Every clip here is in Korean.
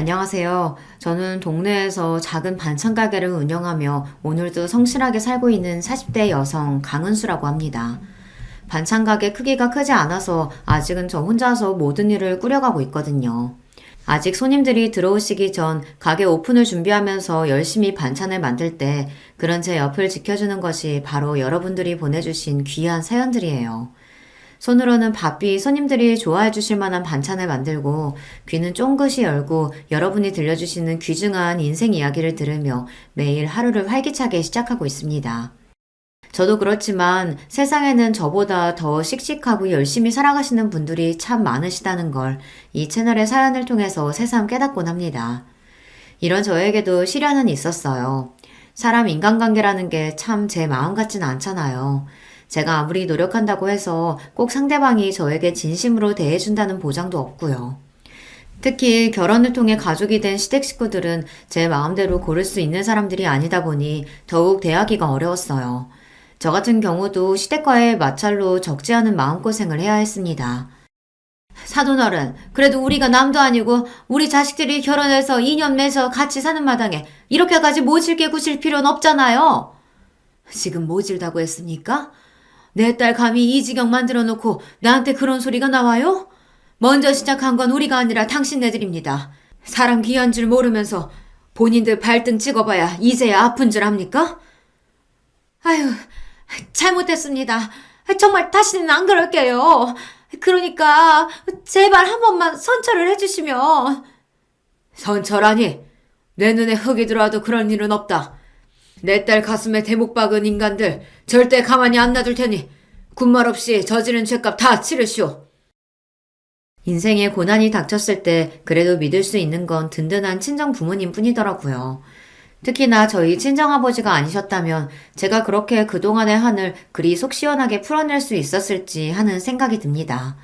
안녕하세요. 저는 동네에서 작은 반찬 가게를 운영하며 오늘도 성실하게 살고 있는 40대 여성 강은수라고 합니다. 반찬 가게 크기가 크지 않아서 아직은 저 혼자서 모든 일을 꾸려가고 있거든요. 아직 손님들이 들어오시기 전 가게 오픈을 준비하면서 열심히 반찬을 만들 때 그런 제 옆을 지켜주는 것이 바로 여러분들이 보내주신 귀한 사연들이에요. 손으로는 바삐 손님들이 좋아해 주실 만한 반찬을 만들고 귀는 쫑긋이 열고 여러분이 들려주시는 귀중한 인생 이야기를 들으며 매일 하루를 활기차게 시작하고 있습니다. 저도 그렇지만 세상에는 저보다 더 씩씩하고 열심히 살아가시는 분들이 참 많으시다는 걸 이 채널의 사연을 통해서 새삼 깨닫곤 합니다. 이런 저에게도 시련은 있었어요. 사람 인간관계라는 게 참 제 마음 같진 않잖아요. 제가 아무리 노력한다고 해서 꼭 상대방이 저에게 진심으로 대해준다는 보장도 없고요. 특히 결혼을 통해 가족이 된 시댁 식구들은 제 마음대로 고를 수 있는 사람들이 아니다 보니 더욱 대하기가 어려웠어요. 저 같은 경우도 시댁과의 마찰로 적지 않은 마음고생을 해야 했습니다. 사돈어른, 그래도 우리가 남도 아니고 우리 자식들이 결혼해서 2년 매서 같이 사는 마당에 이렇게까지 모질게 구실 필요는 없잖아요. 지금 모질다고 했습니까? 내 딸 감히 이 지경 만들어 놓고 나한테 그런 소리가 나와요? 먼저 시작한 건 우리가 아니라 당신네들입니다. 사람 귀한 줄 모르면서 본인들 발등 찍어봐야 이제야 아픈 줄 압니까? 아유, 잘못했습니다. 정말 다시는 안 그럴게요. 그러니까 제발 한 번만 선처를 해주시면. 선처라니? 내 눈에 흙이 들어와도 그런 일은 없다. 내 딸 가슴에 대목 박은 인간들 절대 가만히 안 놔둘 테니 군말 없이 저지른 죄값 다 치르시오. 인생에 고난이 닥쳤을 때 그래도 믿을 수 있는 건 든든한 친정 부모님 뿐이더라고요. 특히나 저희 친정아버지가 아니셨다면 제가 그렇게 그동안의 한을 그리 속 시원하게 풀어낼 수 있었을지 하는 생각이 듭니다.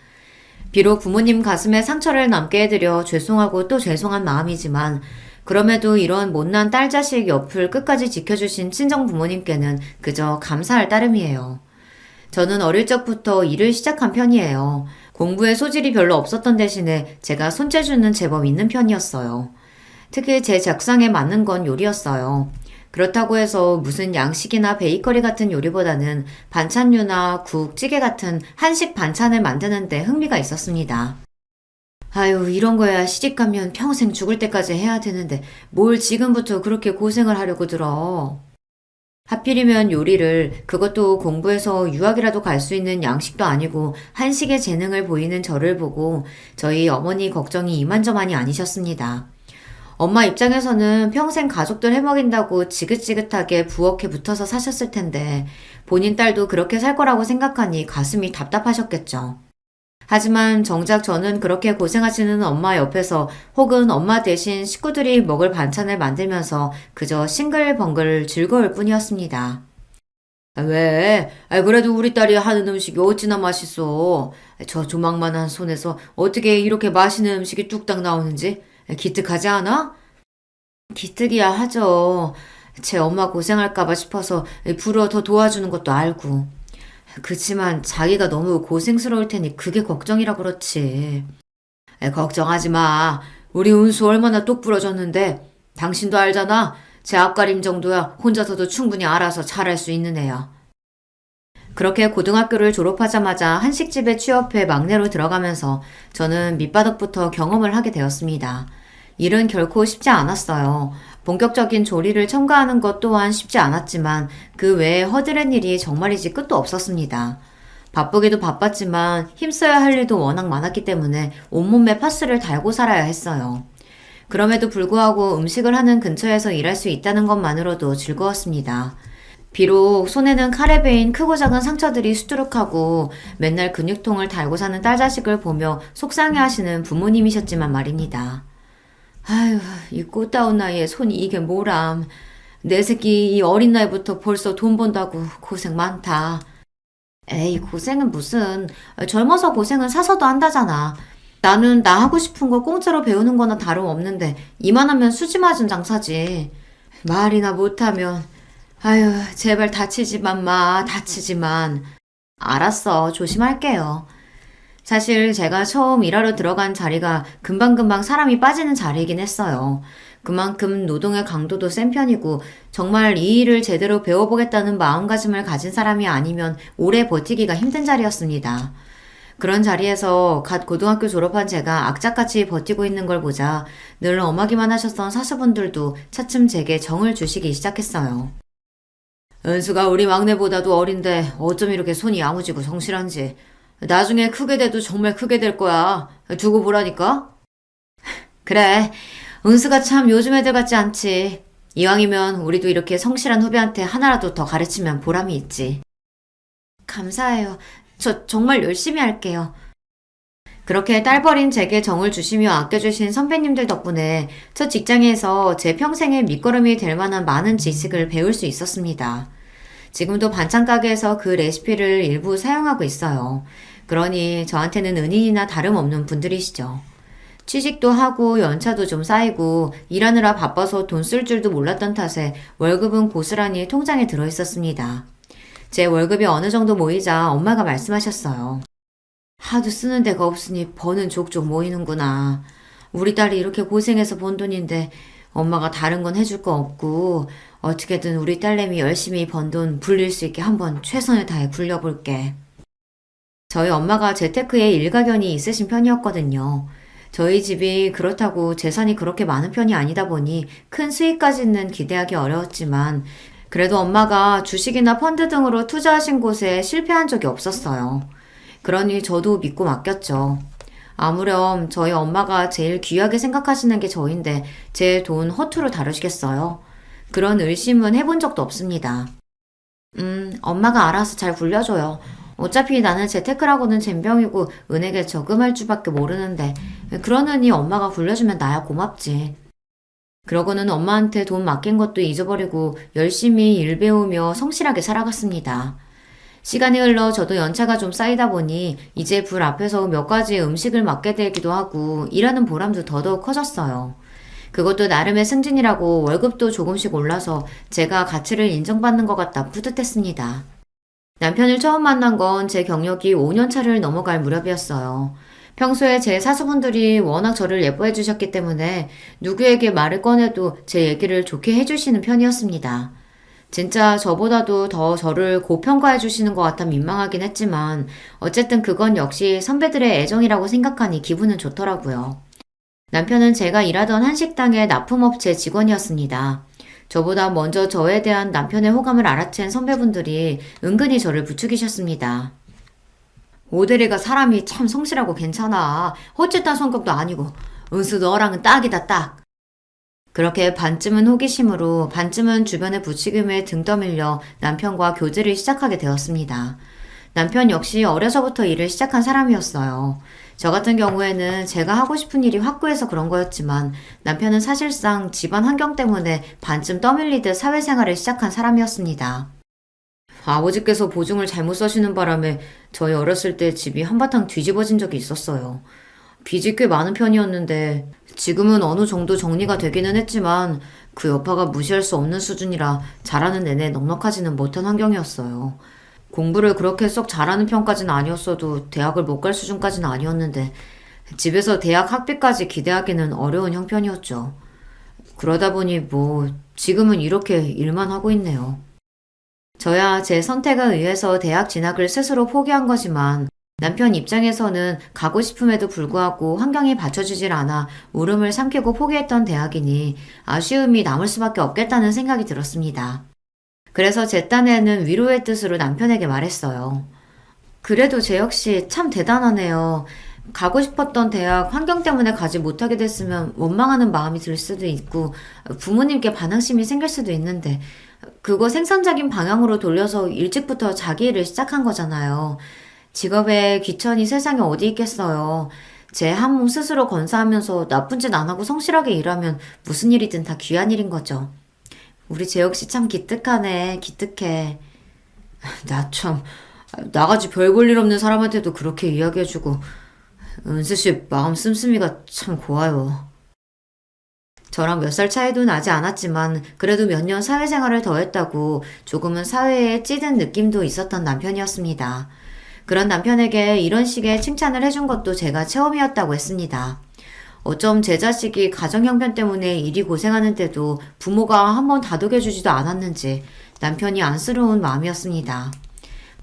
비록 부모님 가슴에 상처를 남게 해드려 죄송하고 또 죄송한 마음이지만 그럼에도 이런 못난 딸 자식 옆을 끝까지 지켜주신 친정 부모님께는 그저 감사할 따름이에요. 저는 어릴 적부터 일을 시작한 편이에요. 공부에 소질이 별로 없었던 대신에 제가 손재주는 제법 있는 편이었어요. 특히 제 적성에 맞는 건 요리였어요. 그렇다고 해서 무슨 양식이나 베이커리 같은 요리보다는 반찬류나 국, 찌개 같은 한식 반찬을 만드는데 흥미가 있었습니다. 아유, 이런 거야 시집 가면 평생 죽을 때까지 해야 되는데 뭘 지금부터 그렇게 고생을 하려고 들어. 하필이면 요리를, 그것도 공부해서 유학이라도 갈 수 있는 양식도 아니고 한식의 재능을 보이는 저를 보고 저희 어머니 걱정이 이만저만이 아니셨습니다. 엄마 입장에서는 평생 가족들 해먹인다고 지긋지긋하게 부엌에 붙어서 사셨을 텐데 본인 딸도 그렇게 살 거라고 생각하니 가슴이 답답하셨겠죠. 하지만 정작 저는 그렇게 고생하시는 엄마 옆에서 혹은 엄마 대신 식구들이 먹을 반찬을 만들면서 그저 싱글벙글 즐거울 뿐이었습니다. 왜? 그래도 우리 딸이 하는 음식이 어찌나 맛있어. 저 조망만한 손에서 어떻게 이렇게 맛있는 음식이 뚝딱 나오는지 기특하지 않아? 기특이야 하죠. 제 엄마 고생할까봐 싶어서 불어 더 도와주는 것도 알고. 그치만 자기가 너무 고생스러울 테니 그게 걱정이라 그렇지. 걱정하지 마. 우리 은수 얼마나 똑 부러졌는데 당신도 알잖아. 제 앞가림 정도야 혼자서도 충분히 알아서 잘할 수 있는 애야. 그렇게 고등학교를 졸업하자마자 한식집에 취업해 막내로 들어가면서 저는 밑바닥부터 경험을 하게 되었습니다. 일은 결코 쉽지 않았어요. 본격적인 조리를 첨가하는 것 또한 쉽지 않았지만 그 외에 허드렛 일이 정말이지 끝도 없었습니다. 바쁘기도 바빴지만 힘써야 할 일도 워낙 많았기 때문에 온몸에 파스를 달고 살아야 했어요. 그럼에도 불구하고 음식을 하는 근처에서 일할 수 있다는 것만으로도 즐거웠습니다. 비록 손에는 칼에 베인 크고 작은 상처들이 수두룩하고 맨날 근육통을 달고 사는 딸 자식을 보며 속상해하시는 부모님이셨지만 말입니다. 아휴, 이 꽃다운 나이에 손이 이게 뭐람. 내 새끼 이 어린 나이부터 벌써 돈 번다고 고생 많다. 에이, 고생은 무슨. 젊어서 고생은 사서도 한다잖아. 나는 나 하고 싶은 거 공짜로 배우는 거나 다름없는데 이만하면 수지 맞은 장사지. 말이나 못하면. 아휴, 제발 다치지만 마, 다치지만. 알았어, 조심할게요. 사실 제가 처음 일하러 들어간 자리가 금방금방 사람이 빠지는 자리이긴 했어요. 그만큼 노동의 강도도 센 편이고 정말 이 일을 제대로 배워보겠다는 마음가짐을 가진 사람이 아니면 오래 버티기가 힘든 자리였습니다. 그런 자리에서 갓 고등학교 졸업한 제가 악착같이 버티고 있는 걸 보자 늘 엄하기만 하셨던 사수분들도 차츰 제게 정을 주시기 시작했어요. 은수가 우리 막내보다도 어린데 어쩜 이렇게 손이 야무지고 성실한지. 나중에 크게 돼도 정말 크게 될 거야. 두고 보라니까? 그래. 은수가 참 요즘 애들 같지 않지. 이왕이면 우리도 이렇게 성실한 후배한테 하나라도 더 가르치면 보람이 있지. 감사해요. 저 정말 열심히 할게요. 그렇게 딸버린 제게 정을 주시며 아껴주신 선배님들 덕분에 첫 직장에서 제 평생의 밑거름이 될 만한 많은 지식을 배울 수 있었습니다. 지금도 반찬 가게에서 그 레시피를 일부 사용하고 있어요. 그러니 저한테는 은인이나 다름없는 분들이시죠. 취직도 하고 연차도 좀 쌓이고 일하느라 바빠서 돈 쓸 줄도 몰랐던 탓에 월급은 고스란히 통장에 들어 있었습니다. 제 월급이 어느 정도 모이자 엄마가 말씀하셨어요. 하도 쓰는 데가 없으니 버는 족족 모이는구나. 우리 딸이 이렇게 고생해서 번 돈인데 엄마가 다른 건 해줄 거 없고 어떻게든 우리 딸내미 열심히 번 돈 불릴 수 있게 한번 최선을 다해 굴려볼게. 저희 엄마가 재테크에 일가견이 있으신 편이었거든요. 저희 집이 그렇다고 재산이 그렇게 많은 편이 아니다 보니 큰 수익까지는 기대하기 어려웠지만 그래도 엄마가 주식이나 펀드 등으로 투자하신 곳에 실패한 적이 없었어요. 그러니 저도 믿고 맡겼죠. 아무렴 저희 엄마가 제일 귀하게 생각하시는 게 저인데 제 돈 허투루 다루시겠어요? 그런 의심은 해본 적도 없습니다. 엄마가 알아서 잘 굴려줘요. 어차피 나는 재테크라고는 젬병이고 은행에 저금할 줄밖에 모르는데 그러느니 엄마가 굴려주면 나야 고맙지. 그러고는 엄마한테 돈 맡긴 것도 잊어버리고 열심히 일 배우며 성실하게 살아갔습니다. 시간이 흘러 저도 연차가 좀 쌓이다 보니 이제 불 앞에서 몇 가지 음식을 맡게 되기도 하고 일하는 보람도 더더욱 커졌어요. 그것도 나름의 승진이라고 월급도 조금씩 올라서 제가 가치를 인정받는 것 같다 뿌듯했습니다. 남편을 처음 만난 건 제 경력이 5년 차를 넘어갈 무렵이었어요. 평소에 제 사수분들이 워낙 저를 예뻐해 주셨기 때문에 누구에게 말을 꺼내도 제 얘기를 좋게 해주시는 편이었습니다. 진짜 저보다도 더 저를 고평가해 주시는 것 같아 민망하긴 했지만 어쨌든 그건 역시 선배들의 애정이라고 생각하니 기분은 좋더라고요. 남편은 제가 일하던 한식당의 납품업체 직원이었습니다. 저보다 먼저 저에 대한 남편의 호감을 알아챈 선배분들이 은근히 저를 부추기셨습니다. 오대리가 사람이 참 성실하고 괜찮아. 헛짓한 성격도 아니고. 은수 너랑은 딱이다 딱. 그렇게 반쯤은 호기심으로 반쯤은 주변의 부추김에 등 떠밀려 남편과 교제를 시작하게 되었습니다. 남편 역시 어려서부터 일을 시작한 사람이었어요. 저 같은 경우에는 제가 하고 싶은 일이 확고해서 그런 거였지만 남편은 사실상 집안 환경 때문에 반쯤 떠밀리듯 사회생활을 시작한 사람이었습니다. 아버지께서 보증을 잘못 써시는 바람에 저희 어렸을 때 집이 한바탕 뒤집어진 적이 있었어요. 빚이 꽤 많은 편이었는데 지금은 어느 정도 정리가 되기는 했지만 그 여파가 무시할 수 없는 수준이라 자라는 내내 넉넉하지는 못한 환경이었어요. 공부를 그렇게 썩 잘하는 편까지는 아니었어도 대학을 못 갈 수준까지는 아니었는데 집에서 대학 학비까지 기대하기는 어려운 형편이었죠. 그러다 보니 지금은 이렇게 일만 하고 있네요. 저야 제 선택에 의해서 대학 진학을 스스로 포기한 거지만 남편 입장에서는 가고 싶음에도 불구하고 환경이 받쳐주질 않아 울음을 삼키고 포기했던 대학이니 아쉬움이 남을 수밖에 없겠다는 생각이 들었습니다. 그래서 제 딴에는 위로의 뜻으로 남편에게 말했어요. 그래도 제 역시 참 대단하네요. 가고 싶었던 대학 환경 때문에 가지 못하게 됐으면 원망하는 마음이 들 수도 있고 부모님께 반항심이 생길 수도 있는데 그거 생산적인 방향으로 돌려서 일찍부터 자기 일을 시작한 거잖아요. 직업에 귀천이 세상에 어디 있겠어요. 제 한 몸 스스로 건사하면서 나쁜 짓 안 하고 성실하게 일하면 무슨 일이든 다 귀한 일인 거죠. 우리 재혁 씨 참 기특하네. 기특해. 나 참 나같이 별 볼 일 없는 사람한테도 그렇게 이야기해주고 은수 씨 마음 씀씀이가 참 고와요. 저랑 몇 살 차이도 나지 않았지만 그래도 몇 년 사회생활을 더 했다고 조금은 사회에 찌든 느낌도 있었던 남편이었습니다. 그런 남편에게 이런 식의 칭찬을 해준 것도 제가 처음이었다고 했습니다. 어쩜 제 자식이 가정 형편 때문에 일이 고생하는데도 부모가 한번 다독여주지도 않았는지 남편이 안쓰러운 마음이었습니다.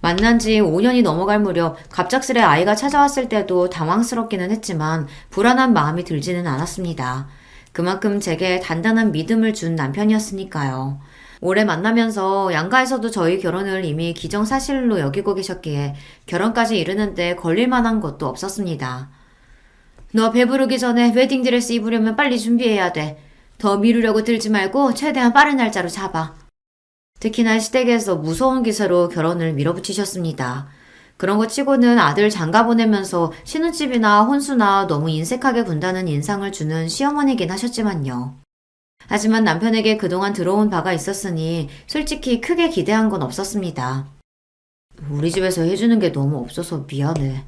만난 지 5년이 넘어갈 무렵 갑작스레 아이가 찾아왔을 때도 당황스럽기는 했지만 불안한 마음이 들지는 않았습니다. 그만큼 제게 단단한 믿음을 준 남편이었으니까요. 오래 만나면서 양가에서도 저희 결혼을 이미 기정사실로 여기고 계셨기에 결혼까지 이르는데 걸릴 만한 것도 없었습니다. 너 배부르기 전에 웨딩드레스 입으려면 빨리 준비해야 돼. 더 미루려고 들지 말고 최대한 빠른 날짜로 잡아. 특히나 시댁에서 무서운 기세로 결혼을 밀어붙이셨습니다. 그런 거 치고는 아들 장가 보내면서 신혼집이나 혼수나 너무 인색하게 군다는 인상을 주는 시어머니긴 하셨지만요. 하지만 남편에게 그동안 들어온 바가 있었으니 솔직히 크게 기대한 건 없었습니다. 우리 집에서 해주는 게 너무 없어서 미안해.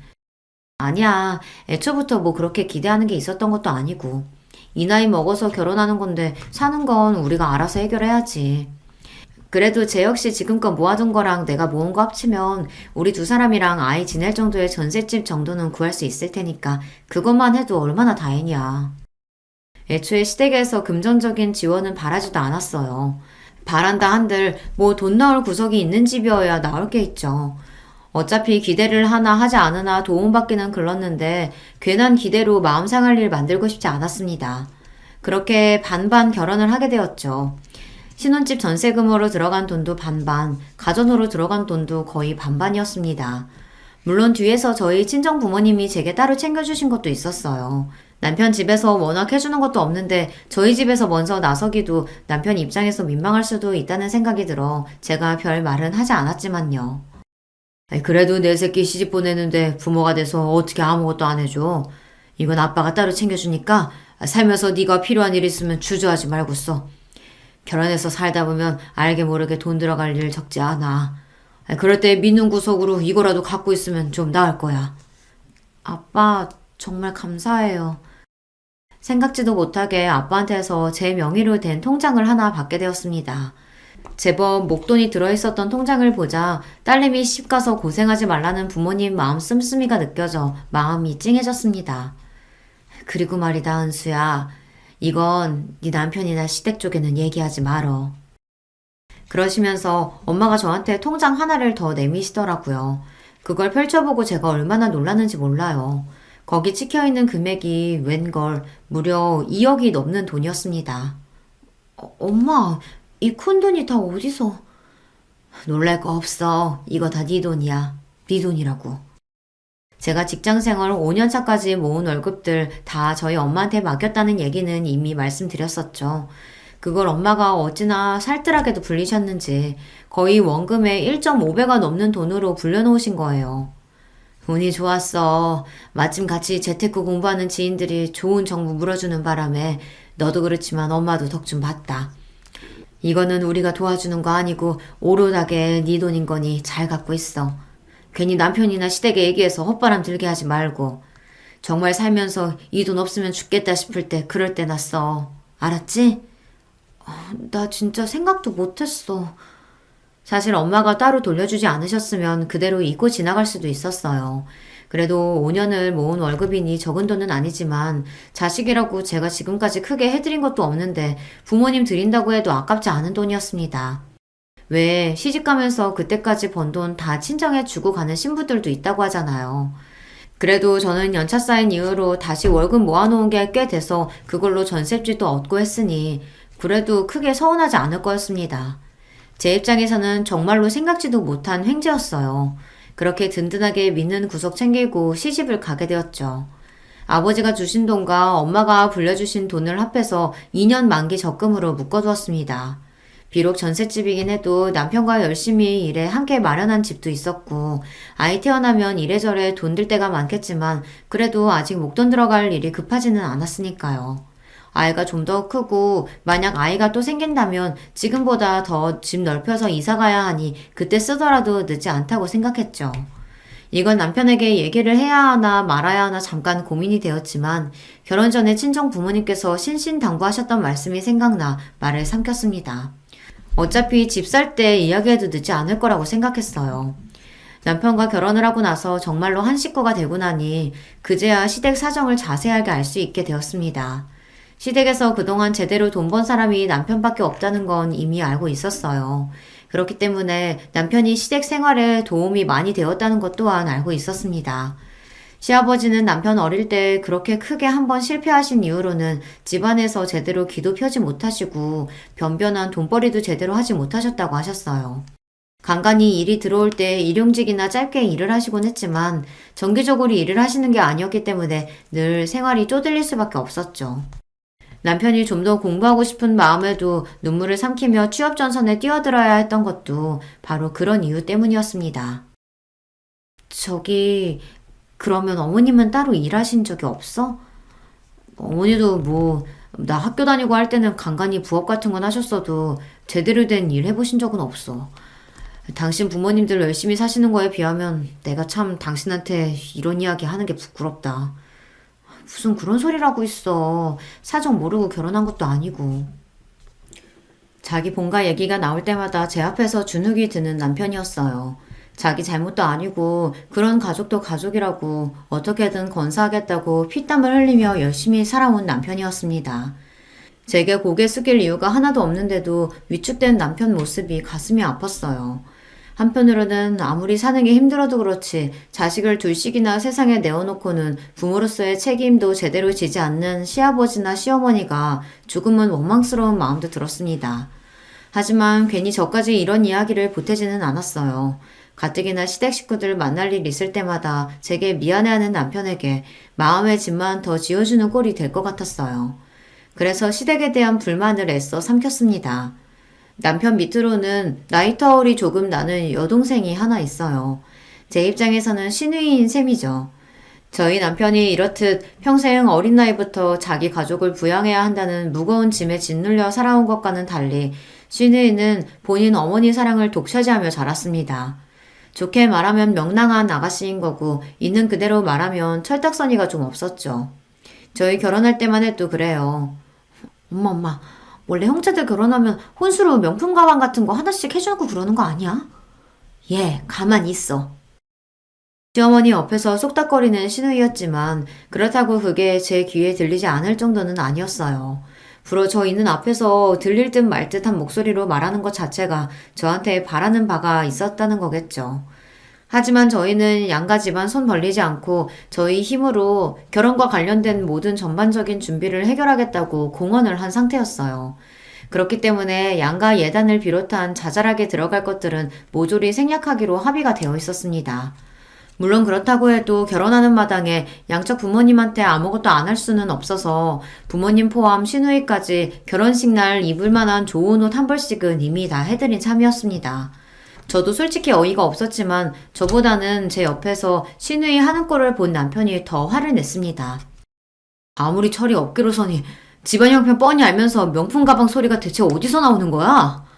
아니야. 애초부터 뭐 그렇게 기대하는 게 있었던 것도 아니고. 이 나이 먹어서 결혼하는 건데 사는 건 우리가 알아서 해결해야지. 그래도 쟤 역시 지금껏 모아둔 거랑 내가 모은 거 합치면 우리 두 사람이랑 아이 지낼 정도의 전셋집 정도는 구할 수 있을 테니까 그것만 해도 얼마나 다행이야. 애초에 시댁에서 금전적인 지원은 바라지도 않았어요. 바란다 한들 뭐 돈 나올 구석이 있는 집이어야 나올 게 있죠. 어차피 기대를 하나 하지 않으나 도움받기는 글렀는데 괜한 기대로 마음 상할 일 만들고 싶지 않았습니다. 그렇게 반반 결혼을 하게 되었죠. 신혼집 전세금으로 들어간 돈도 반반, 가전으로 들어간 돈도 거의 반반이었습니다. 물론 뒤에서 저희 친정 부모님이 제게 따로 챙겨주신 것도 있었어요. 남편 집에서 워낙 해주는 것도 없는데 저희 집에서 먼저 나서기도 남편 입장에서 민망할 수도 있다는 생각이 들어 제가 별 말은 하지 않았지만요. 그래도 내 새끼 시집 보내는데 부모가 돼서 어떻게 아무것도 안 해줘. 이건 아빠가 따로 챙겨주니까 살면서 네가 필요한 일 있으면 주저하지 말고 써. 결혼해서 살다 보면 알게 모르게 돈 들어갈 일 적지 않아. 그럴 때 믿는 구석으로 이거라도 갖고 있으면 좀 나을 거야. 아빠 정말 감사해요. 생각지도 못하게 아빠한테서 제 명의로 된 통장을 하나 받게 되었습니다. 제법 목돈이 들어있었던 통장을 보자 딸내미 시집가서 고생하지 말라는 부모님 마음 씀씀이가 느껴져 마음이 찡해졌습니다. 그리고 말이다 은수야. 이건 네 남편이나 시댁 쪽에는 얘기하지 말어. 그러시면서 엄마가 저한테 통장 하나를 더 내미시더라고요. 그걸 펼쳐보고 제가 얼마나 놀랐는지 몰라요. 거기 찍혀있는 금액이 웬걸 무려 2억이 넘는 돈이었습니다. 엄마, 이 큰 돈이 다 어디서? 놀랄 거 없어. 이거 다 네 돈이야. 네 돈이라고. 제가 직장생활 5년차까지 모은 월급들 다 저희 엄마한테 맡겼다는 얘기는 이미 말씀드렸었죠. 그걸 엄마가 어찌나 살뜰하게도 불리셨는지 거의 원금의 1.5배가 넘는 돈으로 불려놓으신 거예요. 운이 좋았어. 마침 같이 재테크 공부하는 지인들이 좋은 정보 물어주는 바람에 너도 그렇지만 엄마도 덕 좀 봤다. 이거는 우리가 도와주는 거 아니고 오롯하게 네 돈인 거니 잘 갖고 있어. 괜히 남편이나 시댁에 얘기해서 헛바람 들게 하지 말고. 정말 살면서 이 돈 없으면 죽겠다 싶을 때 그럴 때나 써. 알았지? 나 진짜 생각도 못했어. 사실 엄마가 따로 돌려주지 않으셨으면 그대로 잊고 지나갈 수도 있었어요. 그래도 5년을 모은 월급이니 적은 돈은 아니지만 자식이라고 제가 지금까지 크게 해드린 것도 없는데 부모님 드린다고 해도 아깝지 않은 돈이었습니다. 왜 시집가면서 그때까지 번 돈 다 친정에 주고 가는 신부들도 있다고 하잖아요. 그래도 저는 연차 쌓인 이후로 다시 월급 모아놓은 게 꽤 돼서 그걸로 전셋집도 얻고 했으니 그래도 크게 서운하지 않을 거였습니다. 제 입장에서는 정말로 생각지도 못한 횡재였어요. 그렇게 든든하게 믿는 구석 챙기고 시집을 가게 되었죠. 아버지가 주신 돈과 엄마가 불려주신 돈을 합해서 2년 만기 적금으로 묶어두었습니다. 비록 전셋집이긴 해도 남편과 열심히 일해 함께 마련한 집도 있었고 아이 태어나면 이래저래 돈 들 때가 많겠지만 그래도 아직 목돈 들어갈 일이 급하지는 않았으니까요. 아이가 좀 더 크고 만약 아이가 또 생긴다면 지금보다 더 집 넓혀서 이사 가야 하니 그때 쓰더라도 늦지 않다고 생각했죠. 이건 남편에게 얘기를 해야 하나 말아야 하나 잠깐 고민이 되었지만 결혼 전에 친정 부모님께서 신신당부하셨던 말씀이 생각나 말을 삼켰습니다. 어차피 집 살 때 이야기해도 늦지 않을 거라고 생각했어요. 남편과 결혼을 하고 나서 정말로 한 식구가 되고 나니 그제야 시댁 사정을 자세하게 알 수 있게 되었습니다. 시댁에서 그동안 제대로 돈 번 사람이 남편밖에 없다는 건 이미 알고 있었어요. 그렇기 때문에 남편이 시댁 생활에 도움이 많이 되었다는 것 또한 알고 있었습니다. 시아버지는 남편 어릴 때 그렇게 크게 한번 실패하신 이후로는 집안에서 제대로 기도 펴지 못하시고 변변한 돈벌이도 제대로 하지 못하셨다고 하셨어요. 간간히 일이 들어올 때 일용직이나 짧게 일을 하시곤 했지만 정기적으로 일을 하시는 게 아니었기 때문에 늘 생활이 쪼들릴 수밖에 없었죠. 남편이 좀 더 공부하고 싶은 마음에도 눈물을 삼키며 취업 전선에 뛰어들어야 했던 것도 바로 그런 이유 때문이었습니다. 저기, 그러면 어머님은 따로 일하신 적이 없어? 어머니도 나 학교 다니고 할 때는 간간히 부업 같은 건 하셨어도 제대로 된 일 해보신 적은 없어. 당신 부모님들 열심히 사시는 거에 비하면 내가 참 당신한테 이런 이야기 하는 게 부끄럽다. 무슨 그런 소리라고 있어. 사정 모르고 결혼한 것도 아니고. 자기 본가 얘기가 나올 때마다 제 앞에서 주눅이 드는 남편이었어요. 자기 잘못도 아니고 그런 가족도 가족이라고 어떻게든 건사하겠다고 피땀을 흘리며 열심히 살아온 남편이었습니다. 제게 고개 숙일 이유가 하나도 없는데도 위축된 남편 모습이 가슴이 아팠어요. 한편으로는 아무리 사는 게 힘들어도 그렇지 자식을 둘씩이나 세상에 내어놓고는 부모로서의 책임도 제대로 지지 않는 시아버지나 시어머니가 조금은 원망스러운 마음도 들었습니다. 하지만 괜히 저까지 이런 이야기를 보태지는 않았어요. 가뜩이나 시댁 식구들 만날 일 있을 때마다 제게 미안해하는 남편에게 마음의 짐만 더 지어주는 꼴이 될 것 같았어요. 그래서 시댁에 대한 불만을 애써 삼켰습니다. 남편 밑으로는 나이 터울이 조금 나는 여동생이 하나 있어요. 제 입장에서는 시누이인 셈이죠. 저희 남편이 이렇듯 평생 어린 나이부터 자기 가족을 부양해야 한다는 무거운 짐에 짓눌려 살아온 것과는 달리 시누이는 본인 어머니 사랑을 독차지하며 자랐습니다. 좋게 말하면 명랑한 아가씨인 거고 있는 그대로 말하면 철딱서니가 좀 없었죠. 저희 결혼할 때만 해도 그래요. 엄마. 원래 형제들 결혼하면 혼수로 명품 가방 같은 거 하나씩 해주고 그러는 거 아니야? 예, 가만히 있어. 시어머니 옆에서 쏙닥거리는 시누이였지만 그렇다고 그게 제 귀에 들리지 않을 정도는 아니었어요. 불어 저 있는 앞에서 들릴 듯 말 듯한 목소리로 말하는 것 자체가 저한테 바라는 바가 있었다는 거겠죠. 하지만 저희는 양가 집안 손 벌리지 않고 저희 힘으로 결혼과 관련된 모든 전반적인 준비를 해결하겠다고 공언을 한 상태였어요. 그렇기 때문에 양가 예단을 비롯한 자잘하게 들어갈 것들은 모조리 생략하기로 합의가 되어 있었습니다. 물론 그렇다고 해도 결혼하는 마당에 양쪽 부모님한테 아무것도 안 할 수는 없어서 부모님 포함 시누이까지 결혼식 날 입을 만한 좋은 옷 한 벌씩은 이미 다 해드린 참이었습니다. 저도 솔직히 어이가 없었지만 저보다는 제 옆에서 시누이 하는 꼴을 본 남편이 더 화를 냈습니다. 아무리 철이 없기로서니 집안 형편 뻔히 알면서 명품 가방 소리가 대체 어디서 나오는 거야?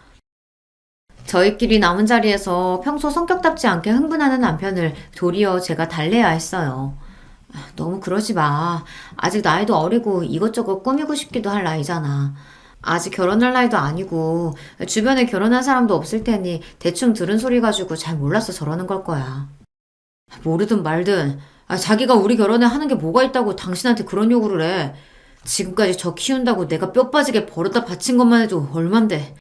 저희끼리 남은 자리에서 평소 성격답지 않게 흥분하는 남편을 도리어 제가 달래야 했어요. 너무 그러지 마. 아직 나이도 어리고 이것저것 꾸미고 싶기도 할 나이잖아. 아직 결혼할 나이도 아니고 주변에 결혼한 사람도 없을 테니 대충 들은 소리 가지고 잘 몰라서 저러는 걸 거야. 모르든 말든 자기가 우리 결혼에 하는 게 뭐가 있다고 당신한테 그런 요구를 해. 지금까지 저 키운다고 내가 뼈 빠지게 벌어다 바친 것만 해도 얼만데.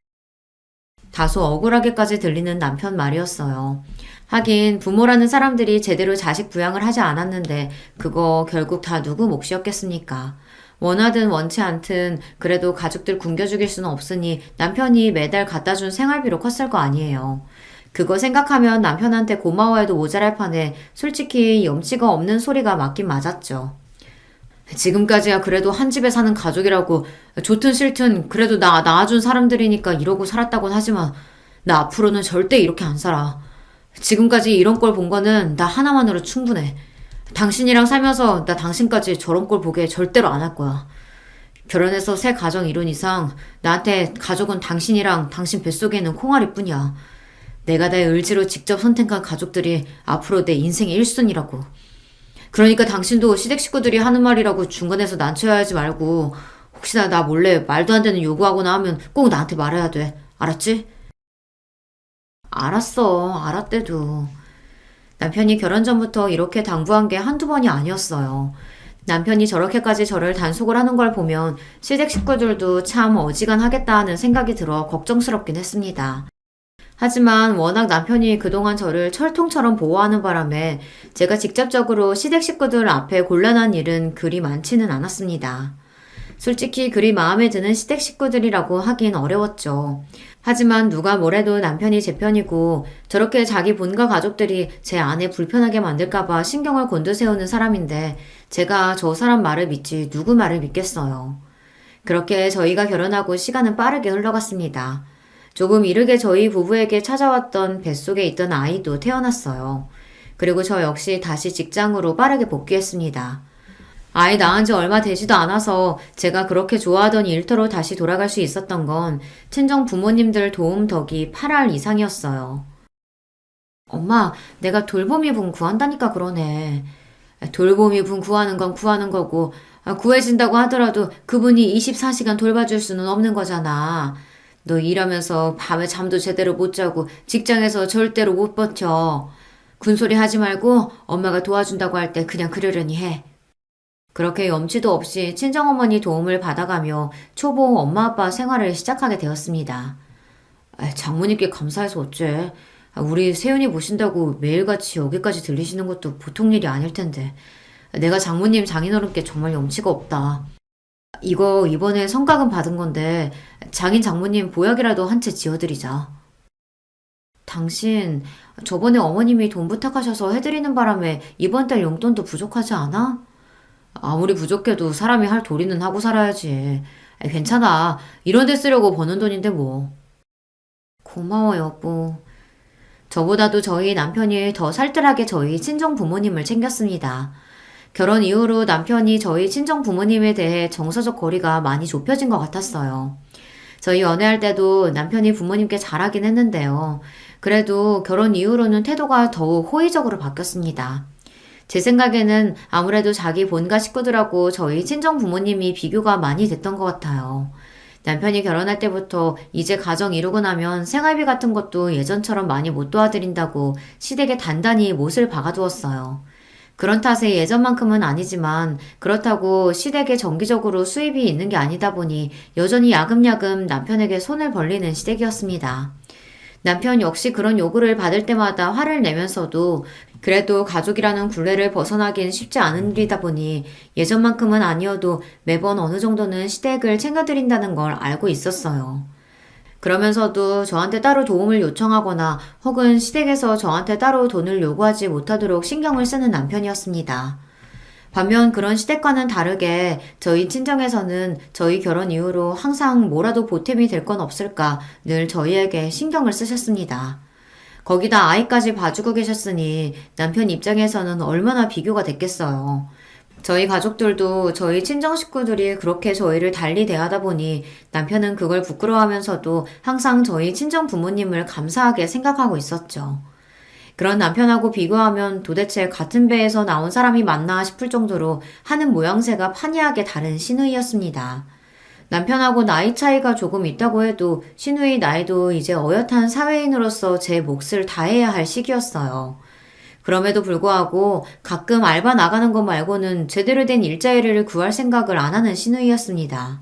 다소 억울하게까지 들리는 남편 말이었어요. 하긴 부모라는 사람들이 제대로 자식 부양을 하지 않았는데 그거 결국 다 누구 몫이었겠습니까? 원하든 원치 않든 그래도 가족들 굶겨 죽일 수는 없으니 남편이 매달 갖다 준 생활비로 컸을 거 아니에요. 그거 생각하면 남편한테 고마워해도 모자랄 판에 솔직히 염치가 없는 소리가 맞긴 맞았죠. 지금까지야 그래도 한 집에 사는 가족이라고 좋든 싫든 그래도 나 낳아준 사람들이니까 이러고 살았다곤 하지만 나 앞으로는 절대 이렇게 안 살아. 지금까지 이런 꼴 본 거는 나 하나만으로 충분해. 당신이랑 살면서 나 당신까지 저런 꼴 보게 절대로 안 할 거야. 결혼해서 새 가정 이룬 이상 나한테 가족은 당신이랑 당신 뱃속에 있는 콩알이뿐이야. 내가 내 의지로 직접 선택한 가족들이 앞으로 내 인생의 1순위라고. 그러니까 당신도 시댁 식구들이 하는 말이라고 중간에서 난처해하지 말고 혹시나 나 몰래 말도 안 되는 요구하거나 하면 꼭 나한테 말해야 돼. 알았지? 알았어. 알았대도. 남편이 결혼 전부터 이렇게 당부한 게 한두 번이 아니었어요. 남편이 저렇게까지 저를 단속을 하는 걸 보면 시댁 식구들도 참 어지간하겠다 하는 생각이 들어 걱정스럽긴 했습니다. 하지만 워낙 남편이 그동안 저를 철통처럼 보호하는 바람에 제가 직접적으로 시댁 식구들 앞에 곤란한 일은 그리 많지는 않았습니다. 솔직히 그리 마음에 드는 시댁 식구들이라고 하긴 어려웠죠. 하지만 누가 뭐래도 남편이 제 편이고 저렇게 자기 본가 가족들이 제 아내 불편하게 만들까봐 신경을 곤두세우는 사람인데 제가 저 사람 말을 믿지 누구 말을 믿겠어요. 그렇게 저희가 결혼하고 시간은 빠르게 흘러갔습니다. 조금 이르게 저희 부부에게 찾아왔던 뱃속에 있던 아이도 태어났어요. 그리고 저 역시 다시 직장으로 빠르게 복귀했습니다. 아이 낳은 지 얼마 되지도 않아서 제가 그렇게 좋아하던 일터로 다시 돌아갈 수 있었던 건 친정 부모님들 도움 덕이 8할 이상이었어요. 엄마, 내가 돌보미 분 구한다니까 그러네. 돌보미 분 구하는 건 구하는 거고, 구해진다고 하더라도 그분이 24시간 돌봐줄 수는 없는 거잖아. 너 일하면서 밤에 잠도 제대로 못 자고 직장에서 절대로 못 버텨. 군소리 하지 말고 엄마가 도와준다고 할 때 그냥 그러려니 해. 그렇게 염치도 없이 친정어머니 도움을 받아가며 초보 엄마 아빠 생활을 시작하게 되었습니다. 장모님께 감사해서 어째. 우리 세윤이 보신다고 매일같이 여기까지 들리시는 것도 보통 일이 아닐 텐데. 내가 장모님 장인어른께 정말 염치가 없다. 이거 이번에 성과금 받은 건데 장인 장모님 보약이라도 한 채 지어드리자. 당신 저번에 어머님이 돈 부탁하셔서 해드리는 바람에 이번 달 용돈도 부족하지 않아? 아무리 부족해도 사람이 할 도리는 하고 살아야지. 괜찮아. 이런 데 쓰려고 버는 돈인데 뭐. 고마워 여보. 저보다도 저희 남편이 더 살뜰하게 저희 친정 부모님을 챙겼습니다. 결혼 이후로 남편이 저희 친정 부모님에 대해 정서적 거리가 많이 좁혀진 것 같았어요. 저희 연애할 때도 남편이 부모님께 잘하긴 했는데요. 그래도 결혼 이후로는 태도가 더욱 호의적으로 바뀌었습니다. 제 생각에는 아무래도 자기 본가 식구들하고 저희 친정 부모님이 비교가 많이 됐던 것 같아요. 남편이 결혼할 때부터 이제 가정 이루고 나면 생활비 같은 것도 예전처럼 많이 못 도와드린다고 시댁에 단단히 못을 박아두었어요. 그런 탓에 예전만큼은 아니지만 그렇다고 시댁에 정기적으로 수입이 있는 게 아니다 보니 여전히 야금야금 남편에게 손을 벌리는 시댁이었습니다. 남편 역시 그런 요구를 받을 때마다 화를 내면서도 그래도 가족이라는 굴레를 벗어나긴 쉽지 않은 일이다 보니 예전만큼은 아니어도 매번 어느 정도는 시댁을 챙겨드린다는 걸 알고 있었어요. 그러면서도 저한테 따로 도움을 요청하거나 혹은 시댁에서 저한테 따로 돈을 요구하지 못하도록 신경을 쓰는 남편이었습니다. 반면 그런 시댁과는 다르게 저희 친정에서는 저희 결혼 이후로 항상 뭐라도 보탬이 될 건 없을까 늘 저희에게 신경을 쓰셨습니다. 거기다 아이까지 봐주고 계셨으니 남편 입장에서는 얼마나 비교가 됐겠어요. 저희 가족들도 저희 친정 식구들이 그렇게 저희를 달리 대하다 보니 남편은 그걸 부끄러워하면서도 항상 저희 친정 부모님을 감사하게 생각하고 있었죠. 그런 남편하고 비교하면 도대체 같은 배에서 나온 사람이 맞나 싶을 정도로 하는 모양새가 판이하게 다른 시누이였습니다. 남편하고 나이 차이가 조금 있다고 해도 시누이 나이도 이제 어엿한 사회인으로서 제 몫을 다해야 할 시기였어요. 그럼에도 불구하고 가끔 알바 나가는 것 말고는 제대로 된 일자리를 구할 생각을 안 하는 시누이였습니다.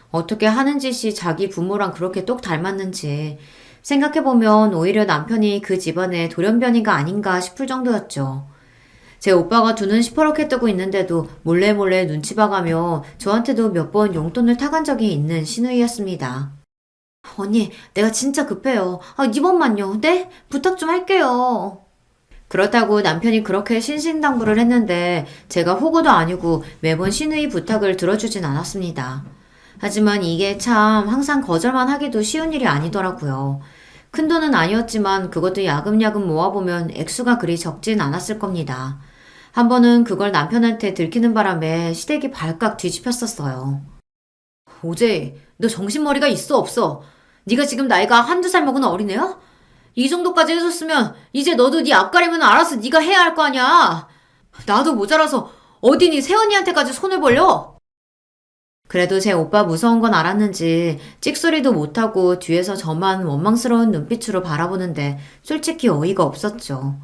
어떻게 하는 짓이 자기 부모랑 그렇게 똑 닮았는지 생각해보면 오히려 남편이 그 집안의 돌연변이가 아닌가 싶을 정도였죠. 제 오빠가 두 눈 시퍼렇게 뜨고 있는데도 몰래 눈치 봐가며 저한테도 몇 번 용돈을 타간 적이 있는 시누이였습니다. 언니, 내가 진짜 급해요. 이번만요. 네? 부탁 좀 할게요. 그렇다고 남편이 그렇게 신신당부를 했는데 제가 호구도 아니고 매번 시누이 부탁을 들어주진 않았습니다. 하지만 이게 참 항상 거절만 하기도 쉬운 일이 아니더라고요. 큰돈은 아니었지만 그것도 야금야금 모아보면 액수가 그리 적진 않았을 겁니다. 한 번은 그걸 남편한테 들키는 바람에 시댁이 발칵 뒤집혔었어요. 오제, 너 정신머리가 있어 없어? 네가 지금 나이가 한두 살 먹은 어린애야? 이 정도까지 해줬으면 이제 너도 네 앞가림은 알아서 네가 해야 할 거 아니야. 나도 모자라서 어디 네 새언니한테까지 손을 벌려? 그래도 제 오빠 무서운 건 알았는지 찍소리도 못하고 뒤에서 저만 원망스러운 눈빛으로 바라보는데 솔직히 어이가 없었죠.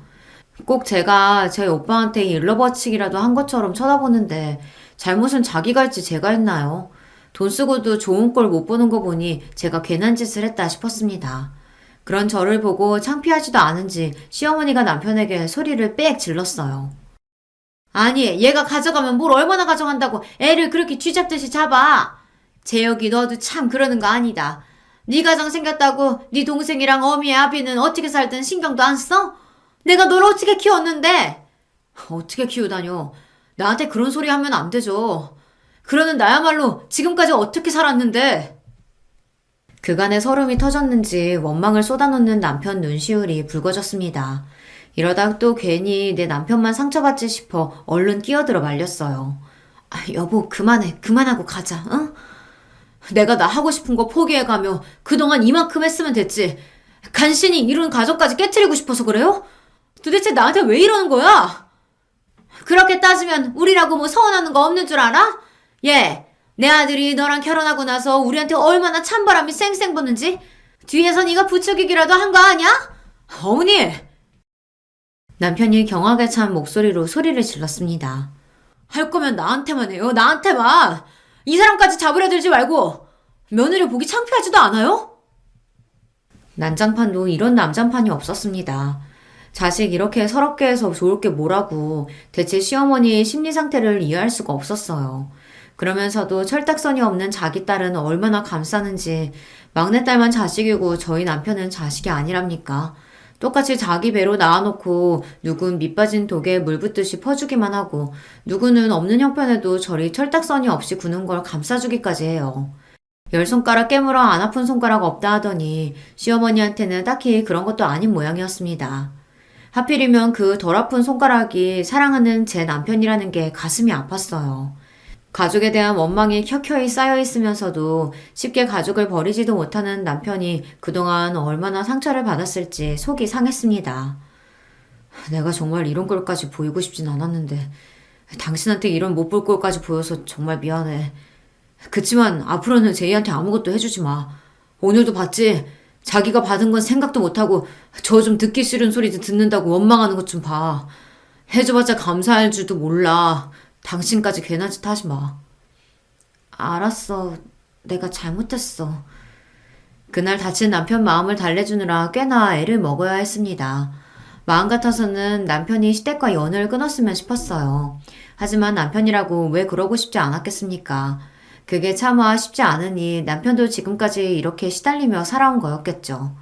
꼭 제가 제 오빠한테 일러바치기라도 한 것처럼 쳐다보는데 잘못은 자기가 했지 제가 했나요? 돈 쓰고도 좋은 꼴 못 보는 거 보니 제가 괜한 짓을 했다 싶었습니다. 그런 저를 보고 창피하지도 않은지 시어머니가 남편에게 소리를 빽 질렀어요. 아니, 얘가 가져가면 뭘 얼마나 가져간다고 애를 그렇게 쥐잡듯이 잡아. 재혁이 너도 참 그러는 거 아니다. 네 가정 생겼다고 네 동생이랑 어미의 아비는 어떻게 살든 신경도 안 써? 내가 널 어떻게 키웠는데? 어떻게 키우다뇨. 나한테 그런 소리 하면 안 되죠. 그러는 나야말로 지금까지 어떻게 살았는데. 그간의 서름이 터졌는지 원망을 쏟아놓는 남편 눈시울이 붉어졌습니다. 이러다 또 괜히 내 남편만 상처받지 싶어 얼른 끼어들어 말렸어요. 아, 여보, 그만해. 그만하고 가자, 응? 내가 나 하고 싶은 거 포기해가며 그동안 이만큼 했으면 됐지. 간신히 이룬 가족까지 깨트리고 싶어서 그래요? 도대체 나한테 왜 이러는 거야? 그렇게 따지면 우리라고 뭐 서운하는 거 없는 줄 알아? 예, 내 아들이 너랑 결혼하고 나서 우리한테 얼마나 찬바람이 쌩쌩 부는지 뒤에서 네가 부추기기라도 한 거 아니야? 어머니! 남편이 경악에 찬 목소리로 소리를 질렀습니다. 할 거면 나한테만 해요. 나한테만. 이 사람까지 잡으려 들지 말고. 며느리 보기 창피하지도 않아요? 난장판도 이런 남장판이 없었습니다. 자식 이렇게 서럽게 해서 좋을 게 뭐라고 대체 시어머니의 심리 상태를 이해할 수가 없었어요. 그러면서도 철딱선이 없는 자기 딸은 얼마나 감싸는지 막내딸만 자식이고 저희 남편은 자식이 아니랍니까? 똑같이 자기 배로 낳아놓고 누군 밑빠진 독에 물 붓듯이 퍼주기만 하고 누구는 없는 형편에도 저리 철딱선이 없이 구는 걸 감싸주기까지 해요. 열 손가락 깨물어 안 아픈 손가락 없다 하더니 시어머니한테는 딱히 그런 것도 아닌 모양이었습니다. 하필이면 그 덜 아픈 손가락이 사랑하는 제 남편이라는 게 가슴이 아팠어요. 가족에 대한 원망이 켜켜이 쌓여 있으면서도 쉽게 가족을 버리지도 못하는 남편이 그동안 얼마나 상처를 받았을지 속이 상했습니다. 내가 정말 이런 꼴까지 보이고 싶진 않았는데 당신한테 이런 못 볼 꼴까지 보여서 정말 미안해. 그치만 앞으로는 제이한테 아무것도 해주지 마. 오늘도 봤지? 자기가 받은 건 생각도 못하고 저 좀 듣기 싫은 소리도 듣는다고 원망하는 것 좀 봐. 해줘봤자 감사할 줄도 몰라. 당신까지 괜한 짓 하지 마. 알았어. 내가 잘못했어. 그날 다친 남편 마음을 달래주느라 꽤나 애를 먹어야 했습니다. 마음 같아서는 남편이 시댁과 연을 끊었으면 싶었어요. 하지만 남편이라고 왜 그러고 싶지 않았겠습니까? 그게 차마 쉽지 않으니 남편도 지금까지 이렇게 시달리며 살아온 거였겠죠.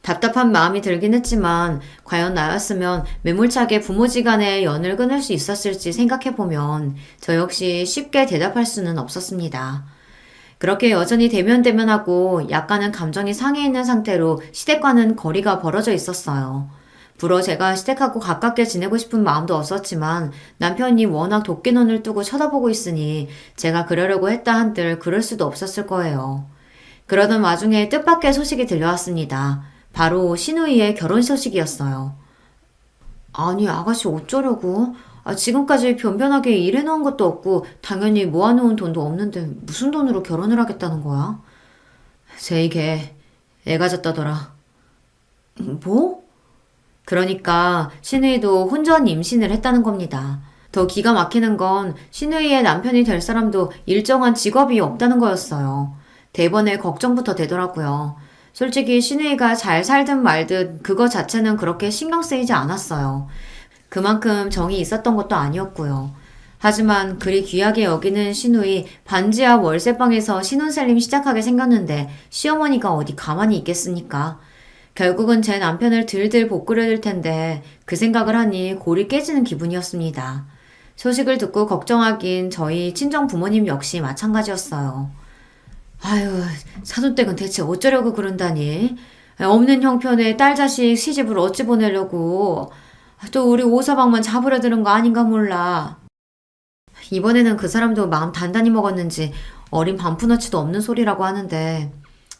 답답한 마음이 들긴 했지만 과연 나였으면 매몰차게 부모지간의 연을 끊을 수 있었을지 생각해보면 저 역시 쉽게 대답할 수는 없었습니다. 그렇게 여전히 대면대면하고 약간은 감정이 상해 있는 상태로 시댁과는 거리가 벌어져 있었어요. 불어 제가 시댁하고 가깝게 지내고 싶은 마음도 없었지만 남편이 워낙 도끼눈을 뜨고 쳐다보고 있으니 제가 그러려고 했다 한들 그럴 수도 없었을 거예요. 그러던 와중에 뜻밖의 소식이 들려왔습니다. 바로 신우이의 결혼 소식이었어요. 아니, 아가씨 어쩌려고? 지금까지 변변하게 일해놓은 것도 없고 당연히 모아놓은 돈도 없는데 무슨 돈으로 결혼을 하겠다는 거야? 제이 걔 애 가졌다더라. 뭐? 그러니까 신우이도 혼전 임신을 했다는 겁니다. 더 기가 막히는 건 신우이의 남편이 될 사람도 일정한 직업이 없다는 거였어요. 대번에 걱정부터 되더라고요. 솔직히 신우이가 잘 살든 말든 그거 자체는 그렇게 신경 쓰이지 않았어요. 그만큼 정이 있었던 것도 아니었고요. 하지만 그리 귀하게 여기는 신우이 반지하 월세방에서 신혼살림 시작하게 생겼는데 시어머니가 어디 가만히 있겠습니까? 결국은 제 남편을 들들 볶으려 될 텐데 그 생각을 하니 골이 깨지는 기분이었습니다. 소식을 듣고 걱정하긴 저희 친정 부모님 역시 마찬가지였어요. 아유, 사돈댁은 대체 어쩌려고 그런다니? 없는 형편에 딸 자식 시집을 어찌 보내려고? 또 우리 오서방만 잡으려 드는 거 아닌가 몰라. 이번에는 그 사람도 마음 단단히 먹었는지 어린 반푼어치도 없는 소리라고 하는데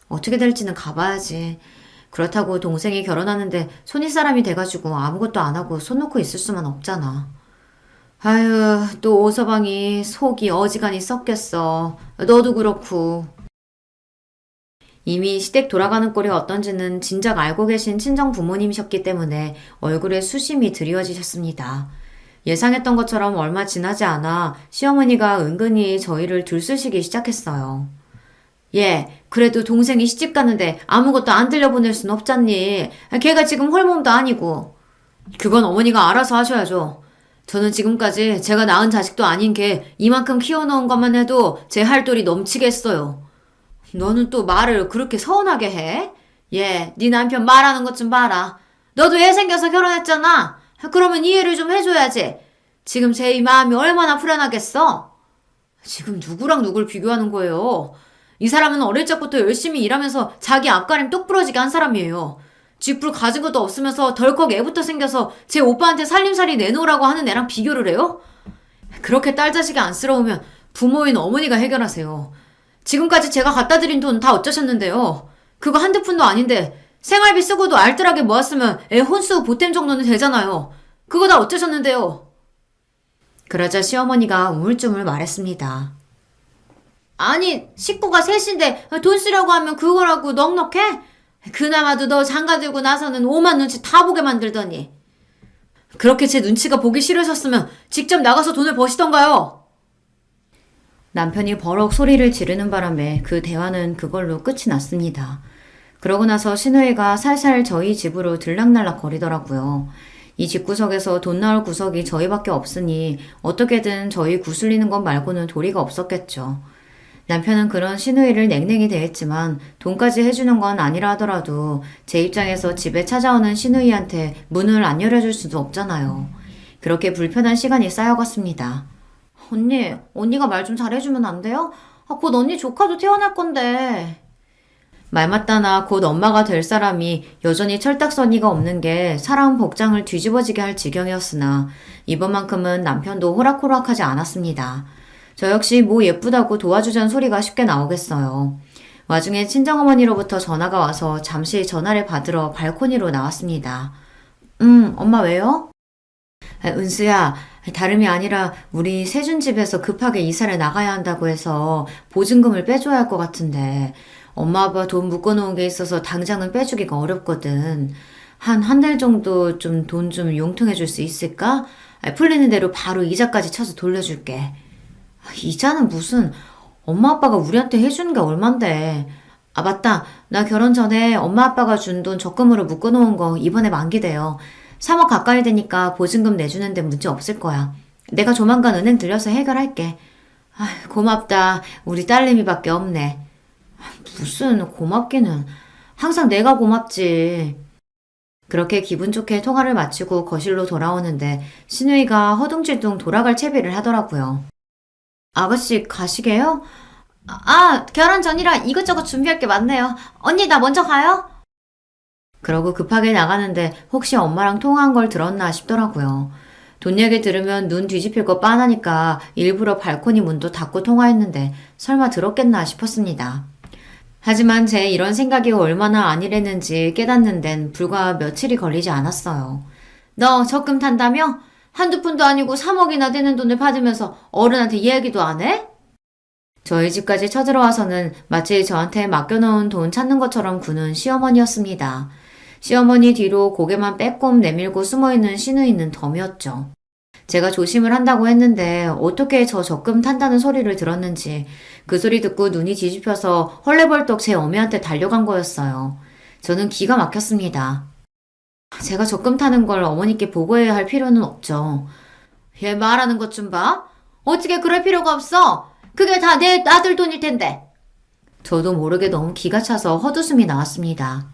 어떻게 될지는 가봐야지. 그렇다고 동생이 결혼하는데 손윗사람이 돼가지고 아무것도 안 하고 손 놓고 있을 수만 없잖아. 아유, 또 오서방이 속이 어지간히 썩겠어. 너도 그렇고. 이미 시댁 돌아가는 꼴이 어떤지는 진작 알고 계신 친정 부모님이셨기 때문에 얼굴에 수심이 드리워지셨습니다. 예상했던 것처럼 얼마 지나지 않아 시어머니가 은근히 저희를 들쑤시기 시작했어요. 예, 그래도 동생이 시집 가는데 아무것도 안 들려보낼 순 없잖니. 걔가 지금 홀몸도 아니고. 그건 어머니가 알아서 하셔야죠. 저는 지금까지 제가 낳은 자식도 아닌 걔 이만큼 키워놓은 것만 해도 제 할 도리 넘치게 했어요. 너는 또 말을 그렇게 서운하게 해? 예, 네 남편 말하는 것 좀 봐라. 너도 애 생겨서 결혼했잖아. 그러면 이해를 좀 해줘야지. 지금 제 이 마음이 얼마나 불안하겠어? 지금 누구랑 누굴 비교하는 거예요? 이 사람은 어릴 적부터 열심히 일하면서 자기 앞가림 똑 부러지게 한 사람이에요. 쥐뿔 가진 것도 없으면서 덜컥 애부터 생겨서 제 오빠한테 살림살이 내놓으라고 하는 애랑 비교를 해요? 그렇게 딸 자식이 안쓰러우면 부모인 어머니가 해결하세요. 지금까지 제가 갖다 드린 돈 다 어쩌셨는데요? 그거 한두 푼도 아닌데 생활비 쓰고도 알뜰하게 모았으면 애 혼수 보탬 정도는 되잖아요. 그거 다 어쩌셨는데요? 그러자 시어머니가 우물쭈물 말했습니다. 아니, 식구가 셋인데 돈 쓰려고 하면 그거라고 넉넉해? 그나마도 너 장가 들고 나서는 오만 눈치 다 보게 만들더니. 그렇게 제 눈치가 보기 싫으셨으면 직접 나가서 돈을 버시던가요? 남편이 버럭 소리를 지르는 바람에 그 대화는 그걸로 끝이 났습니다. 그러고 나서 신우이가 살살 저희 집으로 들락날락 거리더라고요. 이 집구석에서 돈 나올 구석이 저희밖에 없으니 어떻게든 저희 구슬리는 것 말고는 도리가 없었겠죠. 남편은 그런 신우이를 냉랭히 대했지만 돈까지 해주는 건 아니라 하더라도 제 입장에서 집에 찾아오는 신우이한테 문을 안 열어줄 수도 없잖아요. 그렇게 불편한 시간이 쌓여갔습니다. 언니가 말 좀 잘해주면 안 돼요? 곧 언니 조카도 태어날 건데. 말 맞다나 곧 엄마가 될 사람이 여전히 철딱서니가 없는 게 사람 복장을 뒤집어지게 할 지경이었으나 이번만큼은 남편도 호락호락하지 않았습니다. 저 역시 뭐 예쁘다고 도와주자는 소리가 쉽게 나오겠어요. 와중에 친정어머니로부터 전화가 와서 잠시 전화를 받으러 발코니로 나왔습니다. 엄마 왜요? 은수야, 다름이 아니라 우리 세준 집에서 급하게 이사를 나가야 한다고 해서 보증금을 빼줘야 할 것 같은데 엄마 아빠 돈 묶어놓은 게 있어서 당장은 빼주기가 어렵거든. 한 달 정도 좀 돈 좀 용통해 줄 수 있을까? 풀리는 대로 바로 이자까지 쳐서 돌려줄게. 이자는 무슨, 엄마 아빠가 우리한테 해주는 게 얼만데. 아 맞다, 나 결혼 전에 엄마 아빠가 준 돈 적금으로 묶어놓은 거 이번에 만기돼요. 3억 가까이 되니까 보증금 내주는데 문제 없을 거야. 내가 조만간 은행 들려서 해결할게. 고맙다. 우리 딸내미밖에 없네. 무슨 고맙기는. 항상 내가 고맙지. 그렇게 기분 좋게 통화를 마치고 거실로 돌아오는데 신우이가 허둥질둥 돌아갈 채비를 하더라고요. 아가씨 가시게요? 결혼 전이라 이것저것 준비할 게 많네요. 언니 나 먼저 가요? 그러고 급하게 나가는데 혹시 엄마랑 통화한 걸 들었나 싶더라고요. 돈 얘기 들으면 눈 뒤집힐 거 뻔하니까 일부러 발코니 문도 닫고 통화했는데 설마 들었겠나 싶었습니다. 하지만 제 이런 생각이 얼마나 아니랬는지 깨닫는 데는 불과 며칠이 걸리지 않았어요. 너 적금 탄다며? 한두 푼도 아니고 3억이나 되는 돈을 받으면서 어른한테 이야기도 안 해? 저희 집까지 쳐들어와서는 마치 저한테 맡겨놓은 돈 찾는 것처럼 구는 시어머니였습니다. 시어머니 뒤로 고개만 빼꼼 내밀고 숨어있는 신우이는 덤이었죠. 제가 조심을 한다고 했는데 어떻게 저 적금 탄다는 소리를 들었는지 그 소리 듣고 눈이 뒤집혀서 헐레벌떡 제 어미한테 달려간 거였어요. 저는 기가 막혔습니다. 제가 적금 타는 걸 어머니께 보고해야 할 필요는 없죠. 얘 말하는 것 좀 봐. 어떻게 그럴 필요가 없어. 그게 다 내 아들 돈일 텐데. 저도 모르게 너무 기가 차서 헛웃음이 나왔습니다.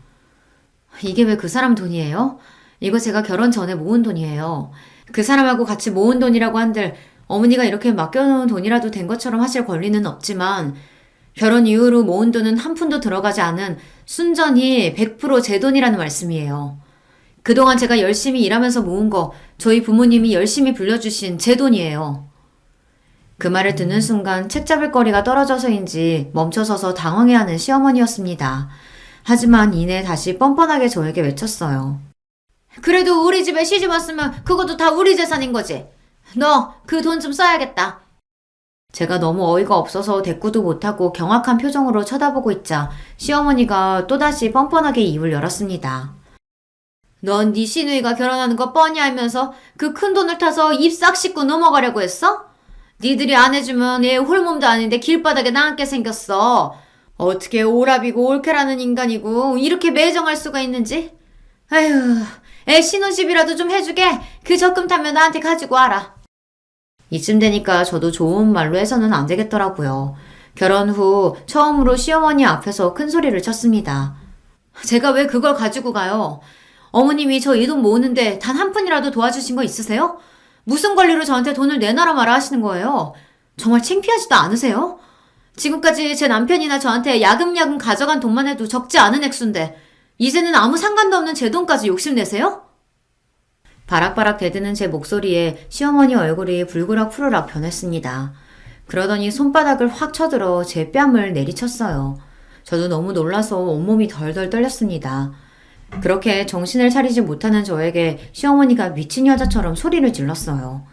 이게 왜 그 사람 돈이에요? 이거 제가 결혼 전에 모은 돈이에요. 그 사람하고 같이 모은 돈이라고 한들 어머니가 이렇게 맡겨놓은 돈이라도 된 것처럼 하실 권리는 없지만 결혼 이후로 모은 돈은 한 푼도 들어가지 않은 순전히 100% 제 돈이라는 말씀이에요. 그동안 제가 열심히 일하면서 모은 거 저희 부모님이 열심히 불려주신 제 돈이에요. 그 말을 듣는 순간 책 잡을 거리가 떨어져서인지 멈춰서서 당황해하는 시어머니였습니다. 하지만 이내 다시 뻔뻔하게 저에게 외쳤어요. 그래도 우리 집에 시집 왔으면 그것도 다 우리 재산인 거지. 너 그 돈 좀 써야겠다. 제가 너무 어이가 없어서 대꾸도 못하고 경악한 표정으로 쳐다보고 있자 시어머니가 또다시 뻔뻔하게 입을 열었습니다. 넌 네 시누이가 결혼하는 거 뻔히 알면서 그 큰 돈을 타서 입 싹 씻고 넘어가려고 했어? 니들이 안 해주면 얘 홀몸도 아닌데 길바닥에 나앉게 생겼어. 어떻게 오랍이고 올케라는 인간이고 이렇게 매정할 수가 있는지? 아휴, 애 신혼집이라도 좀 해주게. 그 적금 타면 나한테 가지고 와라. 이쯤 되니까 저도 좋은 말로 해서는 안 되겠더라고요. 결혼 후 처음으로 시어머니 앞에서 큰 소리를 쳤습니다. 제가 왜 그걸 가지고 가요? 어머님이 저 이 돈 모으는데 단 한 푼이라도 도와주신 거 있으세요? 무슨 권리로 저한테 돈을 내놔라 마라 하시는 거예요? 정말 창피하지도 않으세요? 지금까지 제 남편이나 저한테 야금야금 가져간 돈만 해도 적지 않은 액수인데 이제는 아무 상관도 없는 제 돈까지 욕심내세요? 바락바락 대드는 제 목소리에 시어머니 얼굴이 불그락 푸르락 변했습니다. 그러더니 손바닥을 확 쳐들어 제 뺨을 내리쳤어요. 저도 너무 놀라서 온몸이 덜덜 떨렸습니다. 그렇게 정신을 차리지 못하는 저에게 시어머니가 미친 여자처럼 소리를 질렀어요.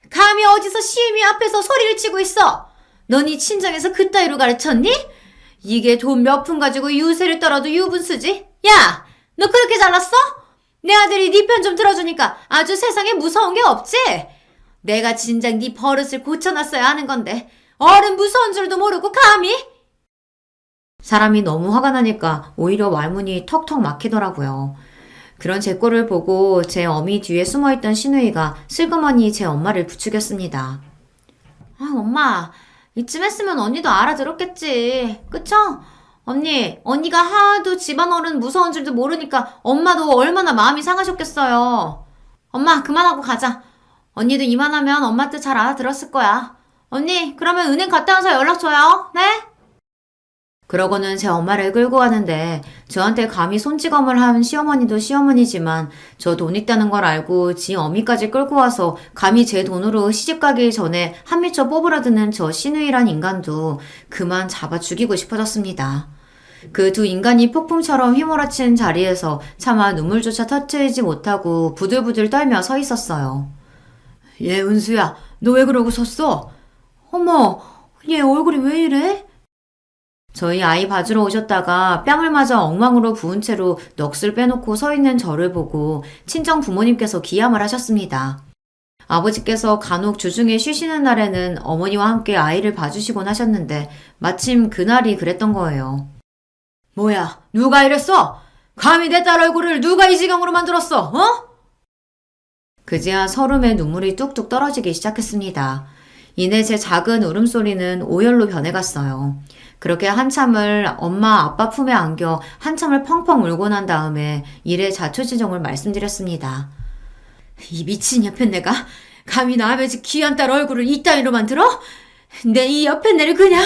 감히 어디서 시애미 앞에서 소리를 치고 있어? 너 네 친정에서 그따위로 가르쳤니? 이게 돈 몇 푼 가지고 유세를 떨어도 유분수지? 야! 너 그렇게 잘났어? 내 아들이 네 편 좀 들어주니까 아주 세상에 무서운 게 없지? 내가 진작 네 버릇을 고쳐놨어야 하는 건데 어른 무서운 줄도 모르고 감히? 사람이 너무 화가 나니까 오히려 말문이 턱턱 막히더라고요. 그런 제 꼴을 보고 제 어미 뒤에 숨어있던 시누이가 슬그머니 제 엄마를 부추겼습니다. 아, 엄마, 이쯤 했으면 언니도 알아들었겠지. 그쵸? 언니가 하도 집안 어른 무서운 줄도 모르니까 엄마도 얼마나 마음이 상하셨겠어요. 엄마, 그만하고 가자. 언니도 이만하면 엄마 뜻 잘 알아들었을 거야. 언니, 그러면 은행 갔다 와서 연락 줘요. 네? 그러고는 제 엄마를 끌고 가는데 저한테 감히 손찌검을 한 시어머니도 시어머니지만 저 돈 있다는 걸 알고 지 어미까지 끌고 와서 감히 제 돈으로 시집가기 전에 한 미쳐 뽑으려드는 저 시누이란 인간도 그만 잡아 죽이고 싶어졌습니다. 그 두 인간이 폭풍처럼 휘몰아친 자리에서 차마 눈물조차 터트리지 못하고 부들부들 떨며 서 있었어요. 얘 은수야, 너 왜 그러고 섰어? 어머, 얘 얼굴이 왜 이래? 저희 아이 봐주러 오셨다가 뺨을 맞아 엉망으로 부은 채로 넋을 빼놓고 서 있는 저를 보고 친정 부모님께서 기함을 하셨습니다. 아버지께서 간혹 주중에 쉬시는 날에는 어머니와 함께 아이를 봐주시곤 하셨는데 마침 그날이 그랬던 거예요. 뭐야, 누가 이랬어? 감히 내 딸 얼굴을 누가 이 지경으로 만들었어, 어? 그제야 서름에 눈물이 뚝뚝 떨어지기 시작했습니다. 이내 제 작은 울음소리는 오열로 변해갔어요. 그렇게 한참을 엄마 아빠 품에 안겨 한참을 펑펑 울고 난 다음에 일의 자초지종을 말씀드렸습니다. 이 미친 여편네가 감히 나 아버지 귀한 딸 얼굴을 이따위로 만들어? 내 이 여편네를 그냥...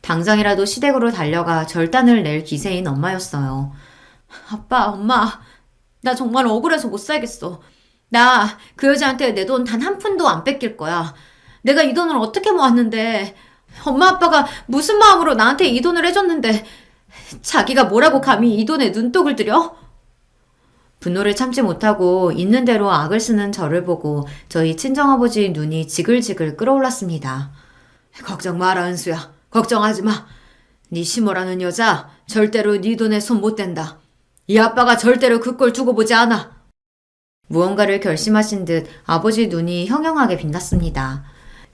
당장이라도 시댁으로 달려가 절단을 낼 기세인 엄마였어요. 아빠, 엄마, 나 정말 억울해서 못 살겠어. 나 그 여자한테 내 돈 단 한 푼도 안 뺏길 거야. 내가 이 돈을 어떻게 모았는데... 엄마 아빠가 무슨 마음으로 나한테 이 돈을 해줬는데 자기가 뭐라고 감히 이 돈에 눈독을 들여? 분노를 참지 못하고 있는 대로 악을 쓰는 저를 보고 저희 친정아버지 눈이 지글지글 끓어올랐습니다. 걱정 마라 은수야. 걱정하지 마. 네 시모라는 여자 절대로 네 돈에 손 못 댄다. 이 아빠가 절대로 그 꼴 두고 보지 않아. 무언가를 결심하신 듯 아버지 눈이 형형하게 빛났습니다.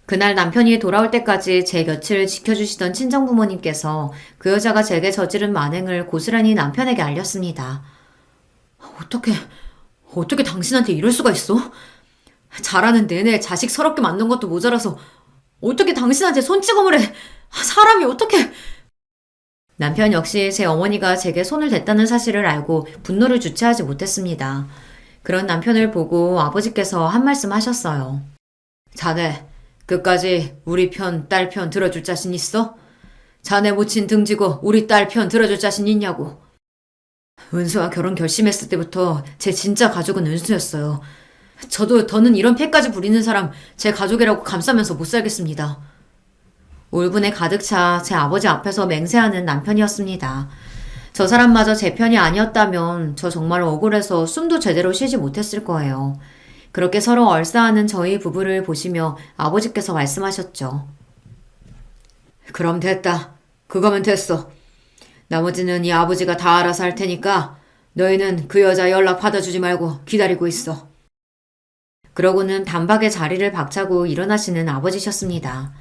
그날 남편이 돌아올 때까지 제 곁을 지켜주시던 친정부모님께서 그 여자가 제게 저지른 만행을 고스란히 남편에게 알렸습니다. 어떻게 당신한테 이럴 수가 있어? 자라는 내내 자식 서럽게 만든 것도 모자라서 어떻게 당신한테 손찌검을 해? 사람이 어떻게... 남편 역시 제 어머니가 제게 손을 댔다는 사실을 알고 분노를 주체하지 못했습니다. 그런 남편을 보고 아버지께서 한 말씀 하셨어요. 자네, 끝까지 우리 편, 딸 편 들어줄 자신 있어? 자네 모친 등지고 우리 딸 편 들어줄 자신 있냐고. 은수와 결혼 결심했을 때부터 제 진짜 가족은 은수였어요. 저도 더는 이런 패까지 부리는 사람 제 가족이라고 감싸면서 못 살겠습니다. 울분에 가득 차 제 아버지 앞에서 맹세하는 남편이었습니다. 저 사람마저 제 편이 아니었다면 저 정말 억울해서 숨도 제대로 쉬지 못했을 거예요. 그렇게 서로 얼싸하는 저희 부부를 보시며 아버지께서 말씀하셨죠. 그럼 됐다. 그거면 됐어. 나머지는 이 아버지가 다 알아서 할 테니까 너희는 그 여자 연락 받아주지 말고 기다리고 있어. 그러고는 단박에 자리를 박차고 일어나시는 아버지셨습니다.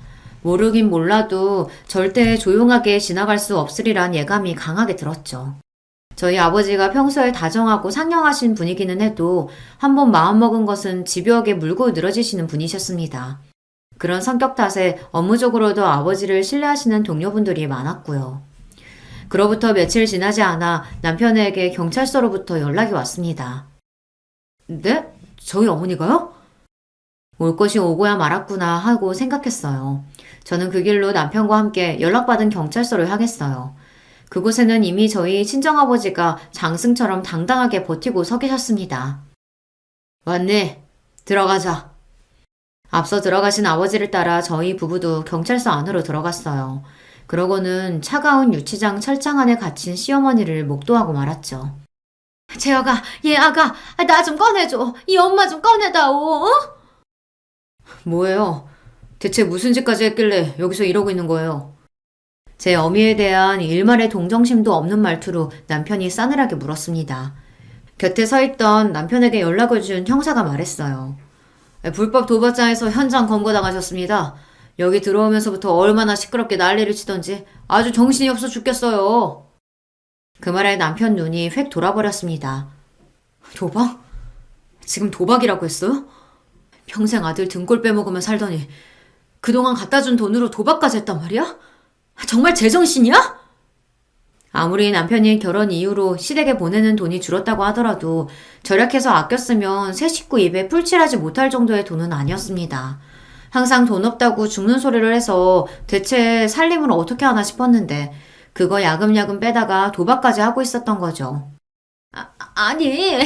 모르긴 몰라도 절대 조용하게 지나갈 수 없으리란 예감이 강하게 들었죠. 저희 아버지가 평소에 다정하고 상냥하신 분이기는 해도 한번 마음먹은 것은 집요하게 물고 늘어지시는 분이셨습니다. 그런 성격 탓에 업무적으로도 아버지를 신뢰하시는 동료분들이 많았고요. 그로부터 며칠 지나지 않아 남편에게 경찰서로부터 연락이 왔습니다. 네? 저희 어머니가요? 올 것이 오고야 말았구나 하고 생각했어요. 저는 그 길로 남편과 함께 연락받은 경찰서를 향했어요. 그곳에는 이미 저희 친정아버지가 장승처럼 당당하게 버티고 서 계셨습니다. 왔니? 들어가자. 앞서 들어가신 아버지를 따라 저희 부부도 경찰서 안으로 들어갔어요. 그러고는 차가운 유치장 철장 안에 갇힌 시어머니를 목도하고 말았죠. 재혁아, 얘 아가, 나 좀 꺼내줘. 이 엄마 좀 꺼내다오. 어? 뭐예요? 대체 무슨 짓까지 했길래 여기서 이러고 있는 거예요? 제 어미에 대한 일말의 동정심도 없는 말투로 남편이 싸늘하게 물었습니다. 곁에 서 있던 남편에게 연락을 준 형사가 말했어요. 불법 도박장에서 현장 검거당하셨습니다. 여기 들어오면서부터 얼마나 시끄럽게 난리를 치던지 아주 정신이 없어 죽겠어요. 그 말에 남편 눈이 휙 돌아버렸습니다. 도박? 지금 도박이라고 했어요? 평생 아들 등골 빼먹으며 살더니 그동안 갖다 준 돈으로 도박까지 했단 말이야? 정말 제정신이야? 아무리 남편이 결혼 이후로 시댁에 보내는 돈이 줄었다고 하더라도 절약해서 아껴 쓰면 새 식구 입에 풀칠하지 못할 정도의 돈은 아니었습니다. 항상 돈 없다고 죽는 소리를 해서 대체 살림을 어떻게 하나 싶었는데 그거 야금야금 빼다가 도박까지 하고 있었던 거죠. 아니,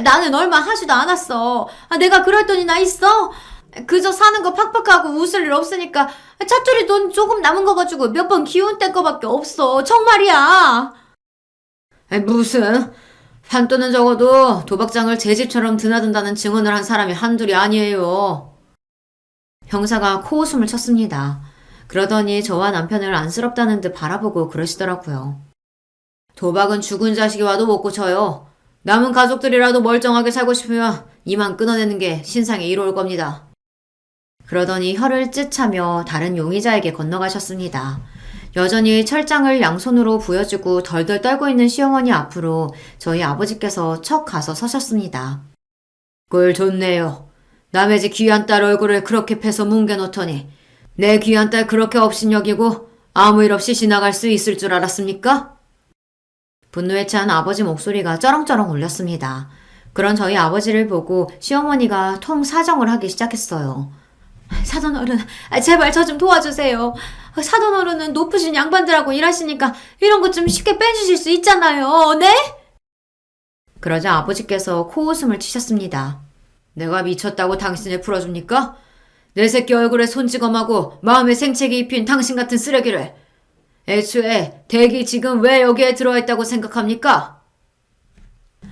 나는 얼마 하지도 않았어. 내가 그럴 돈이 나 있어? 그저 사는 거 팍팍하고 웃을 일 없으니까 차투리 돈 조금 남은 거 가지고 몇 번 기운 뗀 거밖에 없어. 정말이야. 무슨 판돈은 적어도 도박장을 제 집처럼 드나든다는 증언을 한 사람이 한둘이 아니에요. 형사가 코웃음을 쳤습니다. 그러더니 저와 남편을 안쓰럽다는 듯 바라보고 그러시더라고요. 도박은 죽은 자식이 와도 못 고쳐요. 남은 가족들이라도 멀쩡하게 살고 싶으면 이만 끊어내는 게 신상에 이로울 겁니다. 그러더니 혀를 찢차며 다른 용의자에게 건너가셨습니다. 여전히 철장을 양손으로 부여주고 덜덜 떨고 있는 시어머니 앞으로 저희 아버지께서 척 가서 서셨습니다. 꼴 좋네요. 남의 집 귀한 딸 얼굴을 그렇게 패서 뭉개놓더니 내 귀한 딸 그렇게 업신여기고 아무 일 없이 지나갈 수 있을 줄 알았습니까? 분노에 찬 아버지 목소리가 쩌렁쩌렁 울렸습니다. 그런 저희 아버지를 보고 시어머니가 통 사정을 하기 시작했어요. 사돈어른, 제발 저 좀 도와주세요. 사돈어른은 높으신 양반들하고 일하시니까 이런 것 좀 쉽게 빼주실 수 있잖아요. 네? 그러자 아버지께서 코웃음을 치셨습니다. 내가 미쳤다고 당신을 풀어줍니까? 내 새끼 얼굴에 손찌검하고 마음에 생채기 입힌 당신 같은 쓰레기를. 애초에 댁이 지금 왜 여기에 들어있다고 생각합니까?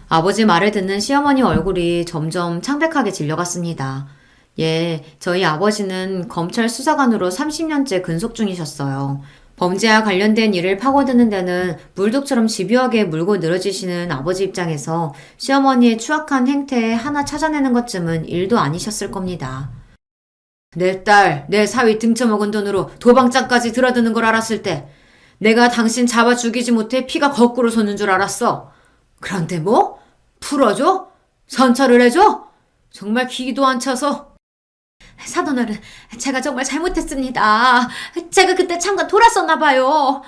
아버지 말을 듣는 시어머니 얼굴이 점점 창백하게 질려갔습니다. 예, 저희 아버지는 검찰 수사관으로 30년째 근속 중이셨어요. 범죄와 관련된 일을 파고드는 데는 물독처럼 집요하게 물고 늘어지시는 아버지 입장에서 시어머니의 추악한 행태에 하나 찾아내는 것쯤은 일도 아니셨을 겁니다. 내 딸, 내 사위 등쳐먹은 돈으로 도방장까지 들어드는 걸 알았을 때 내가 당신 잡아 죽이지 못해 피가 거꾸로 솟는 줄 알았어. 그런데 뭐? 풀어줘? 선처를 해줘? 정말 기도 안 차서. 사돈어른, 제가 정말 잘못했습니다. 제가 그때 잠깐 돌았었나 봐요.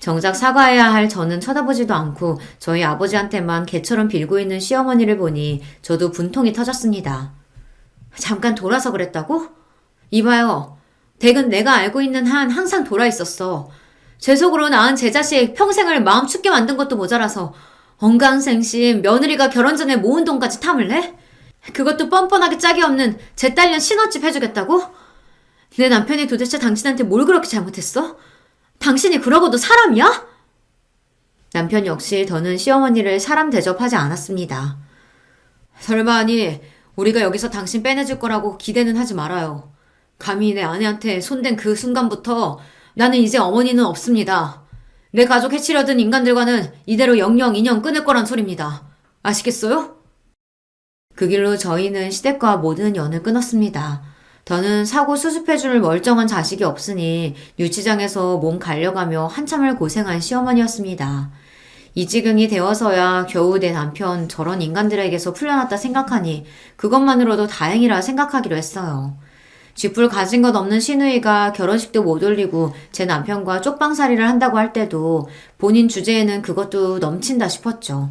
정작 사과해야 할 저는 쳐다보지도 않고 저희 아버지한테만 개처럼 빌고 있는 시어머니를 보니 저도 분통이 터졌습니다. 잠깐 돌아서 그랬다고? 이봐요. 댁은 내가 알고 있는 한 항상 돌아 있었어. 제 속으로 낳은 제 자식 평생을 마음 춥게 만든 것도 모자라서 언강생심 며느리가 결혼 전에 모은 돈까지 탐을 내? 그것도 뻔뻔하게 짝이 없는 제 딸년 신혼집 해주겠다고? 내 남편이 도대체 당신한테 뭘 그렇게 잘못했어? 당신이 그러고도 사람이야? 남편 역시 더는 시어머니를 사람 대접하지 않았습니다. 설마 아니 우리가 여기서 당신 빼내줄 거라고 기대는 하지 말아요. 감히 내 아내한테 손댄 그 순간부터 나는 이제 어머니는 없습니다. 내 가족 해치려던 인간들과는 이대로 영영 인연 끊을 거란 소리입니다. 아시겠어요? 그 길로 저희는 시댁과 모든 연을 끊었습니다. 저는 사고 수습해줄 멀쩡한 자식이 없으니 유치장에서 몸 갈려가며 한참을 고생한 시어머니였습니다. 이 지경이 되어서야 겨우 내 남편 저런 인간들에게서 풀려났다 생각하니 그것만으로도 다행이라 생각하기로 했어요. 쥐뿔 가진 것 없는 시누이가 결혼식도 못 올리고 제 남편과 쪽방살이를 한다고 할 때도 본인 주제에는 그것도 넘친다 싶었죠.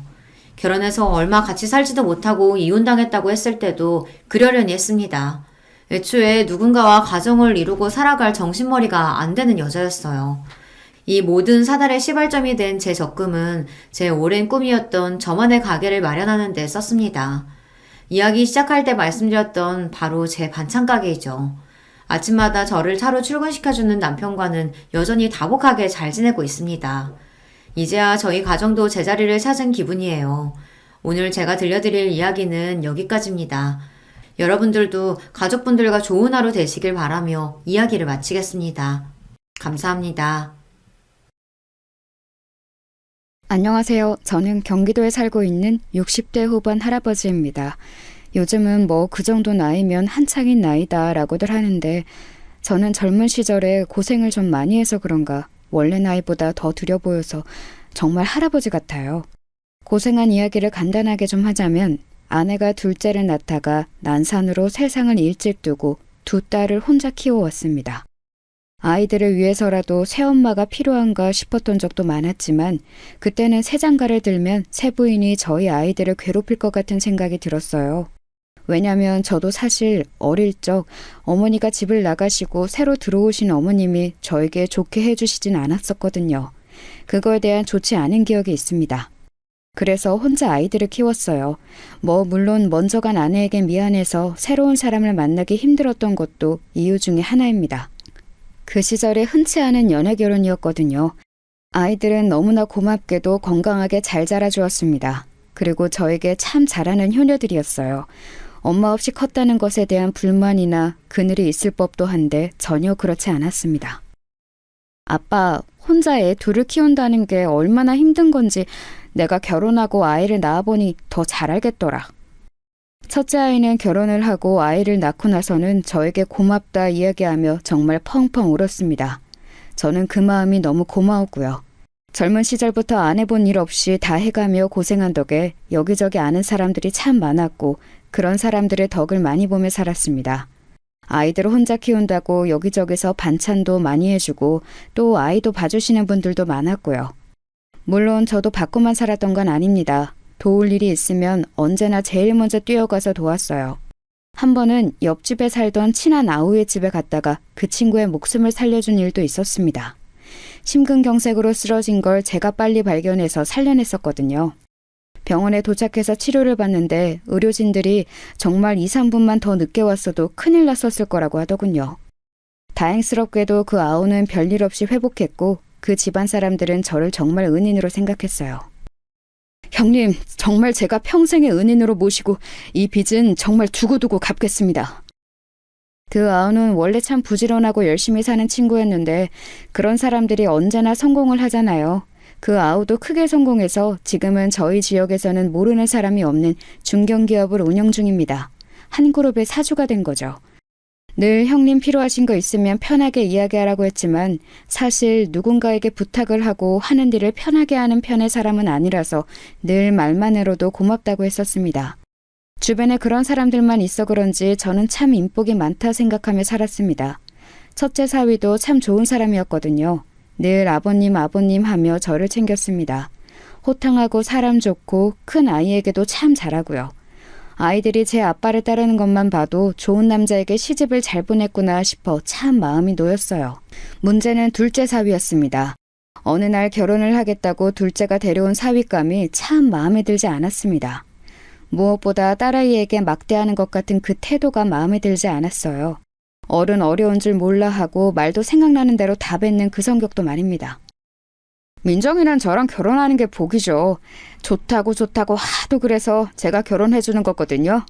결혼해서 얼마 같이 살지도 못하고 이혼당했다고 했을 때도 그러려니 했습니다. 애초에 누군가와 가정을 이루고 살아갈 정신머리가 안 되는 여자였어요. 이 모든 사달의 시발점이 된 제 적금은 제 오랜 꿈이었던 저만의 가게를 마련하는 데 썼습니다. 이야기 시작할 때 말씀드렸던 바로 제 반찬 가게이죠. 아침마다 저를 차로 출근시켜주는 남편과는 여전히 다복하게 잘 지내고 있습니다. 이제야 저희 가정도 제자리를 찾은 기분이에요. 오늘 제가 들려드릴 이야기는 여기까지입니다. 여러분들도 가족분들과 좋은 하루 되시길 바라며 이야기를 마치겠습니다. 감사합니다. 안녕하세요. 저는 경기도에 살고 있는 60대 후반 할아버지입니다. 요즘은 뭐 그 정도 나이면 한창인 나이다 라고들 하는데 저는 젊은 시절에 고생을 좀 많이 해서 그런가 원래 나이보다 더 들여 보여서 정말 할아버지 같아요. 고생한 이야기를 간단하게 좀 하자면 아내가 둘째를 낳다가 난산으로 세상을 일찍 두고 두 딸을 혼자 키워왔습니다. 아이들을 위해서라도 새엄마가 필요한가 싶었던 적도 많았지만 그때는 새장가를 들면 새부인이 저희 아이들을 괴롭힐 것 같은 생각이 들었어요. 왜냐면 저도 사실 어릴 적 어머니가 집을 나가시고 새로 들어오신 어머님이 저에게 좋게 해주시진 않았었거든요. 그거에 대한 좋지 않은 기억이 있습니다. 그래서 혼자 아이들을 키웠어요. 물론 먼저 간 아내에게 미안해서 새로운 사람을 만나기 힘들었던 것도 이유 중에 하나입니다. 그 시절에 흔치 않은 연애 결혼이었거든요. 아이들은 너무나 고맙게도 건강하게 잘 자라주었습니다. 그리고 저에게 참 잘하는 효녀들이었어요. 엄마 없이 컸다는 것에 대한 불만이나 그늘이 있을 법도 한데 전혀 그렇지 않았습니다. 아빠, 혼자 애 둘을 키운다는 게 얼마나 힘든 건지 내가 결혼하고 아이를 낳아보니 더 잘 알겠더라. 첫째 아이는 결혼을 하고 아이를 낳고 나서는 저에게 고맙다 이야기하며 정말 펑펑 울었습니다. 저는 그 마음이 너무 고마웠고요. 젊은 시절부터 안 해본 일 없이 다 해가며 고생한 덕에 여기저기 아는 사람들이 참 많았고 그런 사람들의 덕을 많이 보며 살았습니다. 아이들을 혼자 키운다고 여기저기서 반찬도 많이 해주고 또 아이도 봐주시는 분들도 많았고요. 물론 저도 받고만 살았던 건 아닙니다. 도울 일이 있으면 언제나 제일 먼저 뛰어가서 도왔어요. 한 번은 옆집에 살던 친한 아우의 집에 갔다가 그 친구의 목숨을 살려준 일도 있었습니다. 심근경색으로 쓰러진 걸 제가 빨리 발견해서 살려냈었거든요. 병원에 도착해서 치료를 받는데 의료진들이 정말 2, 3분만 더 늦게 왔어도 큰일 났었을 거라고 하더군요. 다행스럽게도 그 아우는 별일 없이 회복했고 그 집안 사람들은 저를 정말 은인으로 생각했어요. 형님, 정말 제가 평생의 은인으로 모시고 이 빚은 정말 두고두고 갚겠습니다. 그 아우는 원래 참 부지런하고 열심히 사는 친구였는데 그런 사람들이 언제나 성공을 하잖아요. 그 아우도 크게 성공해서 지금은 저희 지역에서는 모르는 사람이 없는 중견기업을 운영 중입니다. 한 그룹의 사주가 된 거죠. 늘 형님 필요하신 거 있으면 편하게 이야기하라고 했지만 사실 누군가에게 부탁을 하고 하는 일을 편하게 하는 편의 사람은 아니라서 늘 말만으로도 고맙다고 했었습니다. 주변에 그런 사람들만 있어 그런지 저는 참 인복이 많다 생각하며 살았습니다. 첫째 사위도 참 좋은 사람이었거든요. 늘 아버님 하며 저를 챙겼습니다. 호탕하고 사람 좋고 큰 아이에게도 참 잘하고요. 아이들이 제 아빠를 따르는 것만 봐도 좋은 남자에게 시집을 잘 보냈구나 싶어 참 마음이 놓였어요. 문제는 둘째 사위였습니다. 어느 날 결혼을 하겠다고 둘째가 데려온 사위감이 참 마음에 들지 않았습니다. 무엇보다 딸아이에게 막대하는 것 같은 그 태도가 마음에 들지 않았어요. 어른 어려운 줄 몰라 하고 말도 생각나는 대로 다 뱉는 그 성격도 말입니다. 민정이는 저랑 결혼하는 게 복이죠. 좋다고 하도 그래서 제가 결혼해주는 거거든요.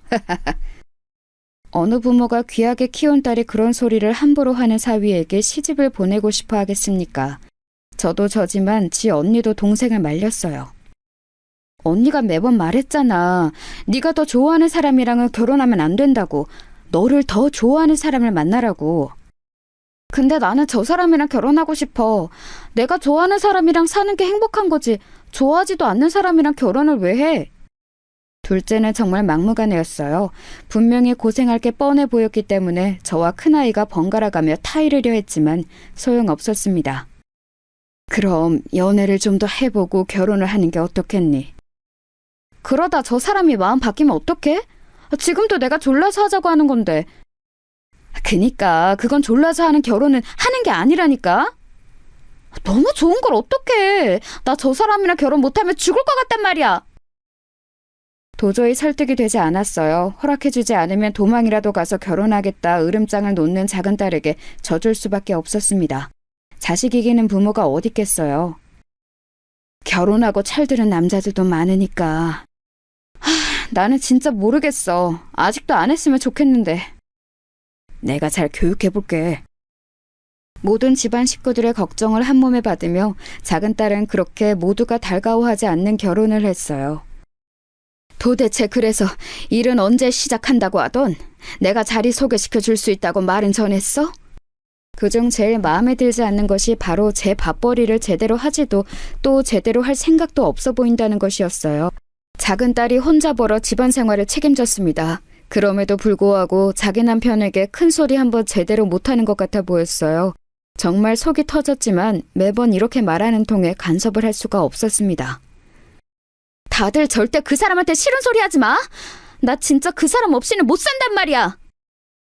어느 부모가 귀하게 키운 딸이 그런 소리를 함부로 하는 사위에게 시집을 보내고 싶어 하겠습니까? 저도 저지만 지 언니도 동생을 말렸어요. 언니가 매번 말했잖아. 네가 더 좋아하는 사람이랑은 결혼하면 안 된다고. 너를 더 좋아하는 사람을 만나라고. 근데 나는 저 사람이랑 결혼하고 싶어. 내가 좋아하는 사람이랑 사는 게 행복한 거지. 좋아하지도 않는 사람이랑 결혼을 왜 해? 둘째는 정말 막무가내였어요. 분명히 고생할 게 뻔해 보였기 때문에 저와 큰아이가 번갈아가며 타이르려 했지만 소용없었습니다. 그럼 연애를 좀 더 해보고 결혼을 하는 게 어떻겠니? 그러다 저 사람이 마음 바뀌면 어떡해? 지금도 내가 졸라서 하자고 하는 건데. 그니까 그건 졸라서 하는 결혼은 하는 게 아니라니까. 너무 좋은 걸 어떡해. 나 저 사람이랑 결혼 못하면 죽을 것 같단 말이야. 도저히 설득이 되지 않았어요. 허락해주지 않으면 도망이라도 가서 결혼하겠다 으름장을 놓는 작은 딸에게 져줄 수밖에 없었습니다. 자식 이기는 부모가 어딨겠어요. 결혼하고 철드는 남자들도 많으니까. 나는 진짜 모르겠어. 아직도 안 했으면 좋겠는데. 내가 잘 교육해볼게. 모든 집안 식구들의 걱정을 한 몸에 받으며 작은 딸은 그렇게 모두가 달가워하지 않는 결혼을 했어요. 도대체 그래서 일은 언제 시작한다고 하던? 내가 자리 소개시켜 줄 수 있다고 말은 전했어? 그중 제일 마음에 들지 않는 것이 바로 제 밥벌이를 제대로 하지도 또 제대로 할 생각도 없어 보인다는 것이었어요. 작은 딸이 혼자 벌어 집안 생활을 책임졌습니다. 그럼에도 불구하고 자기 남편에게 큰 소리 한번 제대로 못하는 것 같아 보였어요. 정말 속이 터졌지만 매번 이렇게 말하는 통에 간섭을 할 수가 없었습니다. 다들 절대 그 사람한테 싫은 소리 하지 마. 나 진짜 그 사람 없이는 못 산단 말이야.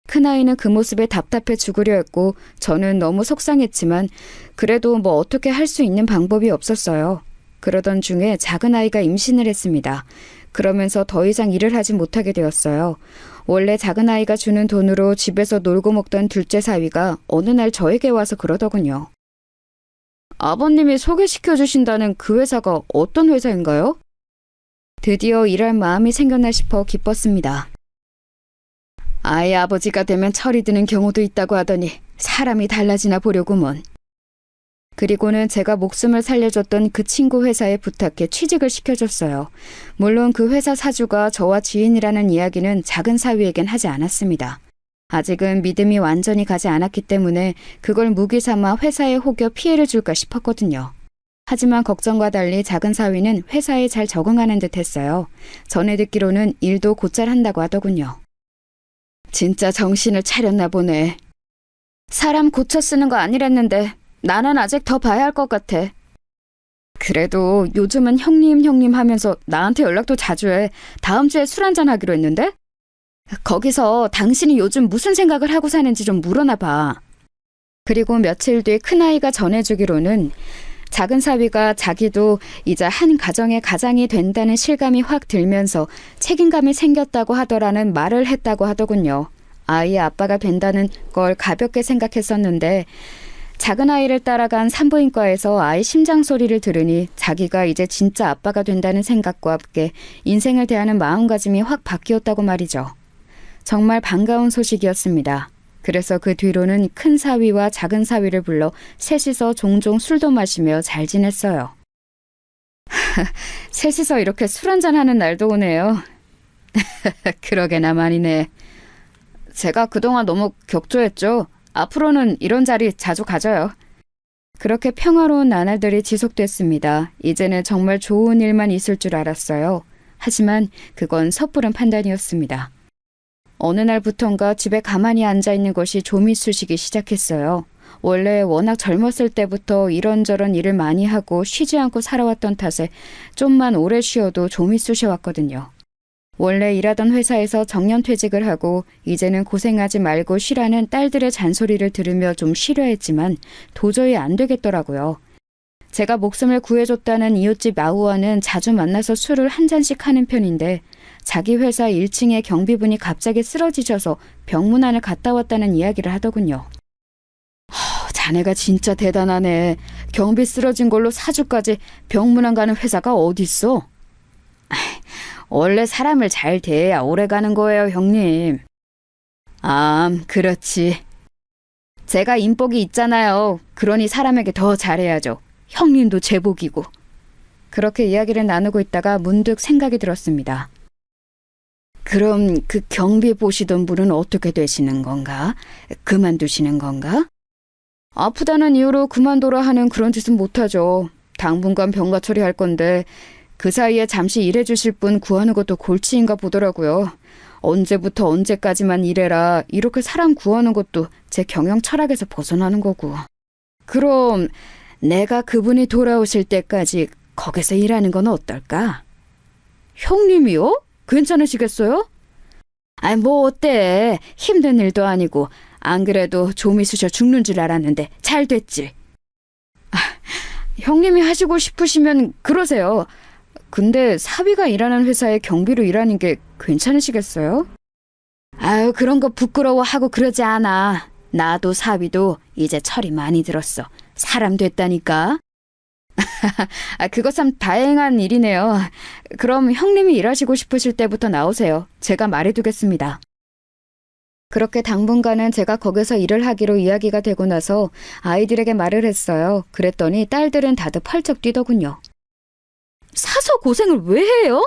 큰아이는 그 모습에 답답해 죽으려 했고 저는 너무 속상했지만 그래도 뭐 어떻게 할 수 있는 방법이 없었어요. 그러던 중에 작은아이가 임신을 했습니다. 그러면서 더 이상 일을 하지 못하게 되었어요. 원래 작은아이가 주는 돈으로 집에서 놀고 먹던 둘째 사위가 어느 날 저에게 와서 그러더군요. 아버님이 소개시켜 주신다는 그 회사가 어떤 회사인가요? 드디어 일할 마음이 생겼나 싶어 기뻤습니다. 아이 아버지가 되면 철이 드는 경우도 있다고 하더니 사람이 달라지나 보려구먼. 그리고는 제가 목숨을 살려줬던 그 친구 회사에 부탁해 취직을 시켜줬어요. 물론 그 회사 사주가 저와 지인이라는 이야기는 작은 사위에겐 하지 않았습니다. 아직은 믿음이 완전히 가지 않았기 때문에 그걸 무기 삼아 회사에 혹여 피해를 줄까 싶었거든요. 하지만 걱정과 달리 작은 사위는 회사에 잘 적응하는 듯 했어요. 전에 듣기로는 일도 곧잘 한다고 하더군요. 진짜 정신을 차렸나 보네. 사람 고쳐 쓰는 거 아니랬는데 나는 아직 더 봐야 할 것 같아. 그래도 요즘은 형님 하면서 나한테 연락도 자주 해. 다음 주에 술 한잔 하기로 했는데? 거기서 당신이 요즘 무슨 생각을 하고 사는지 좀 물어나 봐. 그리고 며칠 뒤 큰아이가 전해주기로는 작은 사위가 자기도 이제 한 가정의 가장이 된다는 실감이 확 들면서 책임감이 생겼다고 하더라는 말을 했다고 하더군요. 아이의 아빠가 된다는 걸 가볍게 생각했었는데 작은 아이를 따라간 산부인과에서 아이 심장 소리를 들으니 자기가 이제 진짜 아빠가 된다는 생각과 함께 인생을 대하는 마음가짐이 확 바뀌었다고 말이죠. 정말 반가운 소식이었습니다. 그래서 그 뒤로는 큰 사위와 작은 사위를 불러 셋이서 종종 술도 마시며 잘 지냈어요. 셋이서 이렇게 술 한잔하는 날도 오네요. 그러게나 말이네. 제가 그동안 너무 격조했죠. 앞으로는 이런 자리 자주 가져요. 그렇게 평화로운 나날들이 지속됐습니다. 이제는 정말 좋은 일만 있을 줄 알았어요. 하지만 그건 섣부른 판단이었습니다. 어느 날부턴가 집에 가만히 앉아있는 것이 조미쑤시기 시작했어요. 원래 워낙 젊었을 때부터 이런저런 일을 많이 하고 쉬지 않고 살아왔던 탓에 좀만 오래 쉬어도 조미쑤셔왔거든요. 원래 일하던 회사에서 정년퇴직을 하고 이제는 고생하지 말고 쉬라는 딸들의 잔소리를 들으며 좀 쉬려했지만 도저히 안 되겠더라고요. 제가 목숨을 구해줬다는 이웃집 아우와는 자주 만나서 술을 한 잔씩 하는 편인데 자기 회사 1층에 경비분이 갑자기 쓰러지셔서 병문안을 갔다 왔다는 이야기를 하더군요. 자네가 진짜 대단하네. 경비 쓰러진 걸로 사주까지 병문안 가는 회사가 어딨어? 원래 사람을 잘 대해야 오래 가는 거예요, 형님. 그렇지. 제가 인복이 있잖아요. 그러니 사람에게 더 잘해야죠. 형님도 제복이고. 그렇게 이야기를 나누고 있다가 문득 생각이 들었습니다. 그럼 그 경비 보시던 분은 어떻게 되시는 건가? 그만두시는 건가? 아프다는 이유로 그만둬라 하는 그런 짓은 못하죠. 당분간 병가 처리할 건데 그 사이에 잠시 일해주실 분 구하는 것도 골치인가 보더라고요. 언제부터 언제까지만 일해라 이렇게 사람 구하는 것도 제 경영 철학에서 벗어나는 거고. 그럼 내가 그분이 돌아오실 때까지 거기서 일하는 건 어떨까? 형님이요? 괜찮으시겠어요? 뭐 어때? 힘든 일도 아니고 안 그래도 좀이 쑤셔 죽는 줄 알았는데 잘 됐지. 형님이 하시고 싶으시면 그러세요. 근데 사위가 일하는 회사에 경비로 일하는 게 괜찮으시겠어요? 그런 거 부끄러워하고 그러지 않아. 나도 사위도 이제 철이 많이 들었어. 사람 됐다니까. 그거 참 다행한 일이네요. 그럼 형님이 일하시고 싶으실 때부터 나오세요. 제가 말해두겠습니다. 그렇게 당분간은 제가 거기서 일을 하기로 이야기가 되고 나서 아이들에게 말을 했어요. 그랬더니 딸들은 다들 펄쩍 뛰더군요. 사서 고생을 왜 해요?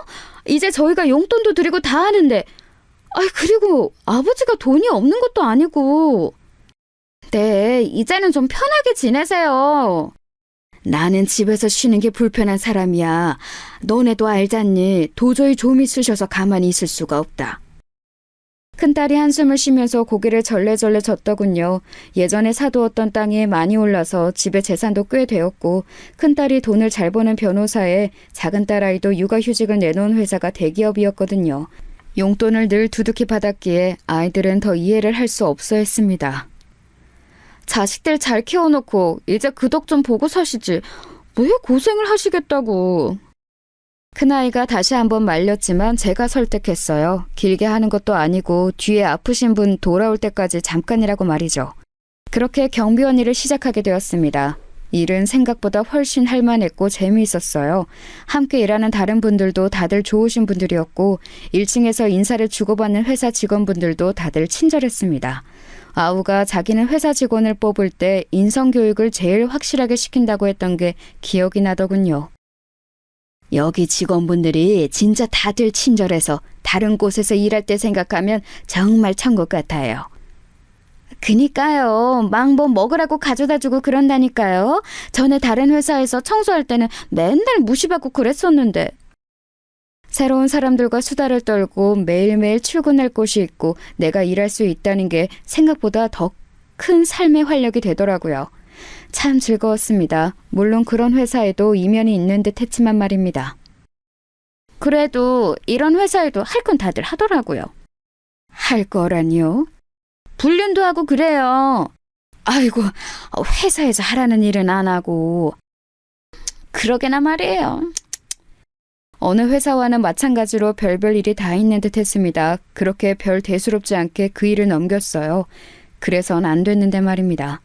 이제 저희가 용돈도 드리고 다 하는데. 그리고 아버지가 돈이 없는 것도 아니고. 네, 이제는 좀 편하게 지내세요. 나는 집에서 쉬는 게 불편한 사람이야. 너네도 알잖니. 도저히 좀이 쑤셔서 가만히 있을 수가 없다. 큰딸이 한숨을 쉬면서 고개를 절레절레 젓더군요. 예전에 사두었던 땅이 많이 올라서 집에 재산도 꽤 되었고 큰딸이 돈을 잘 버는 변호사에 작은 딸아이도 육아휴직을 내놓은 회사가 대기업이었거든요. 용돈을 늘 두둑히 받았기에 아이들은 더 이해를 할 수 없어 했습니다. 자식들 잘 키워놓고 이제 그 덕 좀 보고 사시지. 왜 고생을 하시겠다고. 큰아이가 다시 한번 말렸지만 제가 설득했어요. 길게 하는 것도 아니고 뒤에 아프신 분 돌아올 때까지 잠깐이라고 말이죠. 그렇게 경비원 일을 시작하게 되었습니다. 일은 생각보다 훨씬 할만했고 재미있었어요. 함께 일하는 다른 분들도 다들 좋으신 분들이었고 1층에서 인사를 주고받는 회사 직원분들도 다들 친절했습니다. 아우가 자기는 회사 직원을 뽑을 때 인성교육을 제일 확실하게 시킨다고 했던 게 기억이 나더군요. 여기 직원분들이 진짜 다들 친절해서 다른 곳에서 일할 때 생각하면 정말 천국 같아요. 그니까요. 막 뭐 먹으라고 가져다주고 그런다니까요. 전에 다른 회사에서 청소할 때는 맨날 무시받고 그랬었는데. 새로운 사람들과 수다를 떨고 매일매일 출근할 곳이 있고 내가 일할 수 있다는 게 생각보다 더 큰 삶의 활력이 되더라고요. 참 즐거웠습니다. 물론 그런 회사에도 이면이 있는 듯 했지만 말입니다. 그래도 이런 회사에도 할 건 다들 하더라고요. 할 거라니요? 불륜도 하고 그래요. 아이고, 회사에서 하라는 일은 안 하고. 그러게나 말이에요. 어느 회사와는 마찬가지로 별별 일이 다 있는 듯 했습니다. 그렇게 별 대수롭지 않게 그 일을 넘겼어요. 그래선 안 됐는데 말입니다.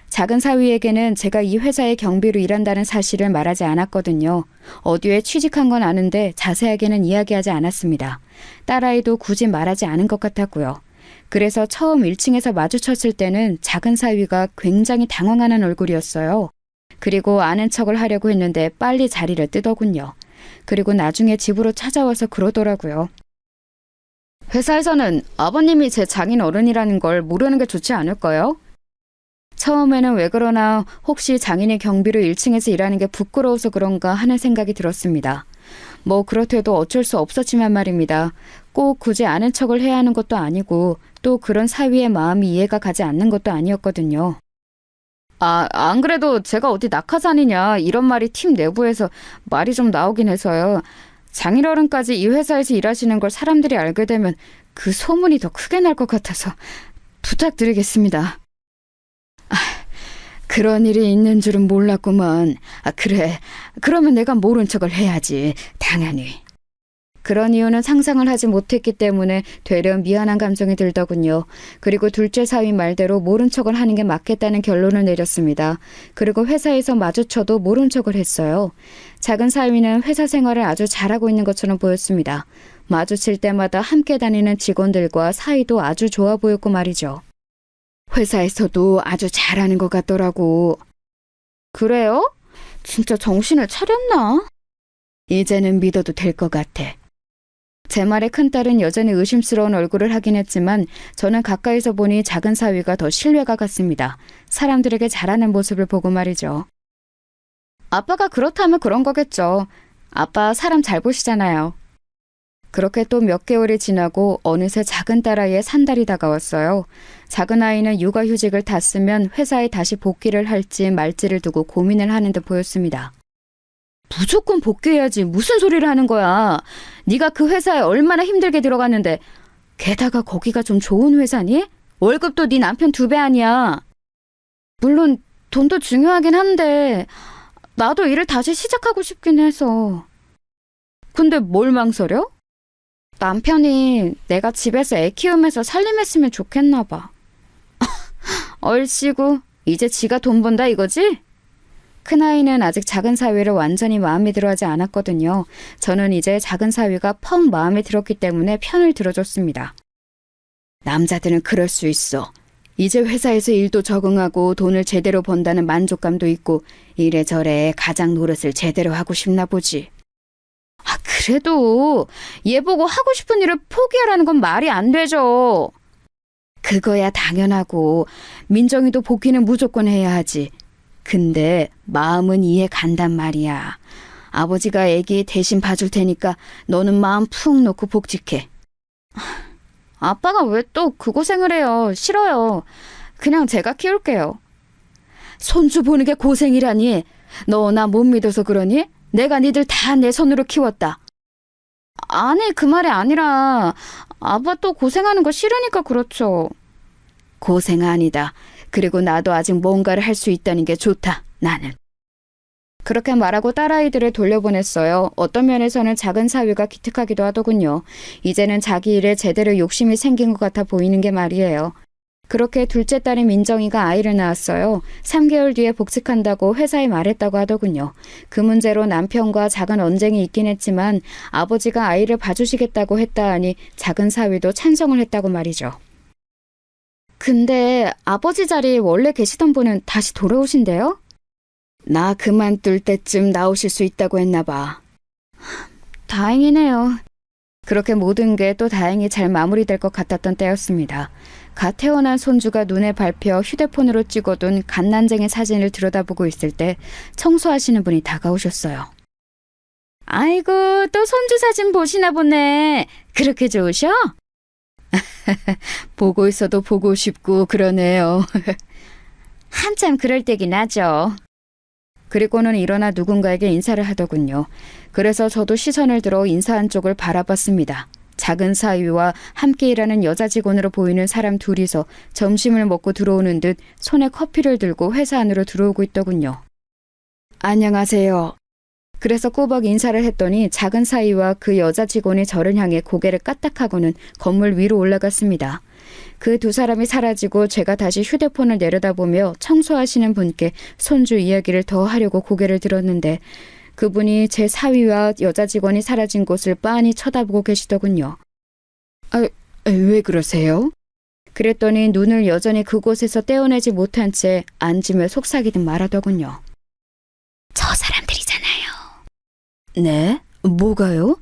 작은 사위에게는 제가 이 회사의 경비로 일한다는 사실을 말하지 않았거든요. 어디에 취직한 건 아는데 자세하게는 이야기하지 않았습니다. 딸아이도 굳이 말하지 않은 것 같았고요. 그래서 처음 1층에서 마주쳤을 때는 작은 사위가 굉장히 당황하는 얼굴이었어요. 그리고 아는 척을 하려고 했는데 빨리 자리를 뜨더군요. 그리고 나중에 집으로 찾아와서 그러더라고요. 회사에서는 아버님이 제 장인 어른이라는 걸 모르는 게 좋지 않을까요? 처음에는 왜 그러나 혹시 장인이 경비로 1층에서 일하는 게 부끄러워서 그런가 하는 생각이 들었습니다. 뭐 그렇대도 어쩔 수 없었지만 말입니다. 꼭 굳이 아는 척을 해야 하는 것도 아니고 또 그런 사위의 마음이 이해가 가지 않는 것도 아니었거든요. 안 그래도 제가 어디 낙하산이냐 이런 말이 팀 내부에서 말이 좀 나오긴 해서요. 장인어른까지 이 회사에서 일하시는 걸 사람들이 알게 되면 그 소문이 더 크게 날 것 같아서 부탁드리겠습니다. 그런 일이 있는 줄은 몰랐구먼. 그래. 그러면 내가 모른 척을 해야지. 당연히. 그런 이유는 상상을 하지 못했기 때문에 되려 미안한 감정이 들더군요. 그리고 둘째 사위 말대로 모른 척을 하는 게 맞겠다는 결론을 내렸습니다. 그리고 회사에서 마주쳐도 모른 척을 했어요. 작은 사위는 회사 생활을 아주 잘하고 있는 것처럼 보였습니다. 마주칠 때마다 함께 다니는 직원들과 사이도 아주 좋아 보였고 말이죠. 회사에서도 아주 잘하는 것 같더라고. 그래요? 진짜 정신을 차렸나? 이제는 믿어도 될 것 같아. 제 말에 큰딸은 여전히 의심스러운 얼굴을 하긴 했지만 저는 가까이서 보니 작은 사위가 더 신뢰가 갔습니다. 사람들에게 잘하는 모습을 보고 말이죠. 아빠가 그렇다면 그런 거겠죠. 아빠 사람 잘 보시잖아요. 그렇게 또 몇 개월이 지나고 어느새 작은 딸아이의 산달이 다가왔어요. 작은 아이는 육아휴직을 다 쓰면 회사에 다시 복귀를 할지 말지를 두고 고민을 하는 듯 보였습니다. 무조건 복귀해야지. 무슨 소리를 하는 거야. 네가 그 회사에 얼마나 힘들게 들어갔는데. 게다가 거기가 좀 좋은 회사니? 월급도 네 남편 2배 아니야. 물론 돈도 중요하긴 한데 나도 일을 다시 시작하고 싶긴 해서. 근데 뭘 망설여? 남편이 내가 집에서 애 키우면서 살림했으면 좋겠나 봐. 얼씨구, 이제 지가 돈 번다 이거지? 큰아이는 아직 작은 사위를 완전히 마음에 들어하지 않았거든요. 저는 이제 작은 사위가 펑 마음에 들었기 때문에 편을 들어줬습니다. 남자들은 그럴 수 있어. 이제 회사에서 일도 적응하고 돈을 제대로 번다는 만족감도 있고 이래저래 가장 노릇을 제대로 하고 싶나 보지. 그래도 얘 보고 하고 싶은 일을 포기하라는 건 말이 안 되죠. 그거야 당연하고 민정이도 복귀는 무조건 해야 하지. 근데 마음은 이해 간단 말이야. 아버지가 애기 대신 봐줄 테니까 너는 마음 푹 놓고 복직해. 아빠가 왜 또 그 고생을 해요. 싫어요. 그냥 제가 키울게요. 손주 보는 게 고생이라니. 너 나 못 믿어서 그러니? 내가 니들 다 내 손으로 키웠다. 아니 그 말이 아니라 아빠 또 고생하는 거 싫으니까 그렇죠. 고생 아니다. 그리고 나도 아직 뭔가를 할 수 있다는 게 좋다. 나는. 그렇게 말하고 딸아이들을 돌려보냈어요. 어떤 면에서는 작은 사위가 기특하기도 하더군요. 이제는 자기 일에 제대로 욕심이 생긴 것 같아 보이는 게 말이에요. 그렇게 둘째 딸인 민정이가 아이를 낳았어요. 3개월 뒤에 복직한다고 회사에 말했다고 하더군요. 그 문제로 남편과 작은 언쟁이 있긴 했지만 아버지가 아이를 봐주시겠다고 했다 하니 작은 사위도 찬성을 했다고 말이죠. 근데 아버지 자리 원래 계시던 분은 다시 돌아오신대요? 나 그만둘 때쯤 나오실 수 있다고 했나 봐. 다행이네요. 그렇게 모든 게 또 다행히 잘 마무리될 것 같았던 때였습니다. 갓 태어난 손주가 눈에 밟혀 휴대폰으로 찍어둔 갓난쟁이 사진을 들여다보고 있을 때 청소하시는 분이 다가오셨어요. 아이고, 또 손주 사진 보시나 보네. 그렇게 좋으셔? 보고 있어도 보고 싶고 그러네요. 한참 그럴 때긴 하죠. 그리고는 일어나 누군가에게 인사를 하더군요. 그래서 저도 시선을 들어 인사한 쪽을 바라봤습니다. 작은 사위와 함께 일하는 여자 직원으로 보이는 사람 둘이서 점심을 먹고 들어오는 듯 손에 커피를 들고 회사 안으로 들어오고 있더군요. 안녕하세요. 그래서 꼬박 인사를 했더니 작은 사위와 그 여자 직원이 저를 향해 고개를 까딱하고는 건물 위로 올라갔습니다. 그 두 사람이 사라지고 제가 다시 휴대폰을 내려다보며 청소하시는 분께 손주 이야기를 더 하려고 고개를 들었는데 그분이 제 사위와 여자 직원이 사라진 곳을 빤히 쳐다보고 계시더군요. 왜 그러세요? 그랬더니 눈을 여전히 그곳에서 떼어내지 못한 채 앉으며 속삭이듯 말하더군요. 저 사람들이잖아요. 네? 뭐가요?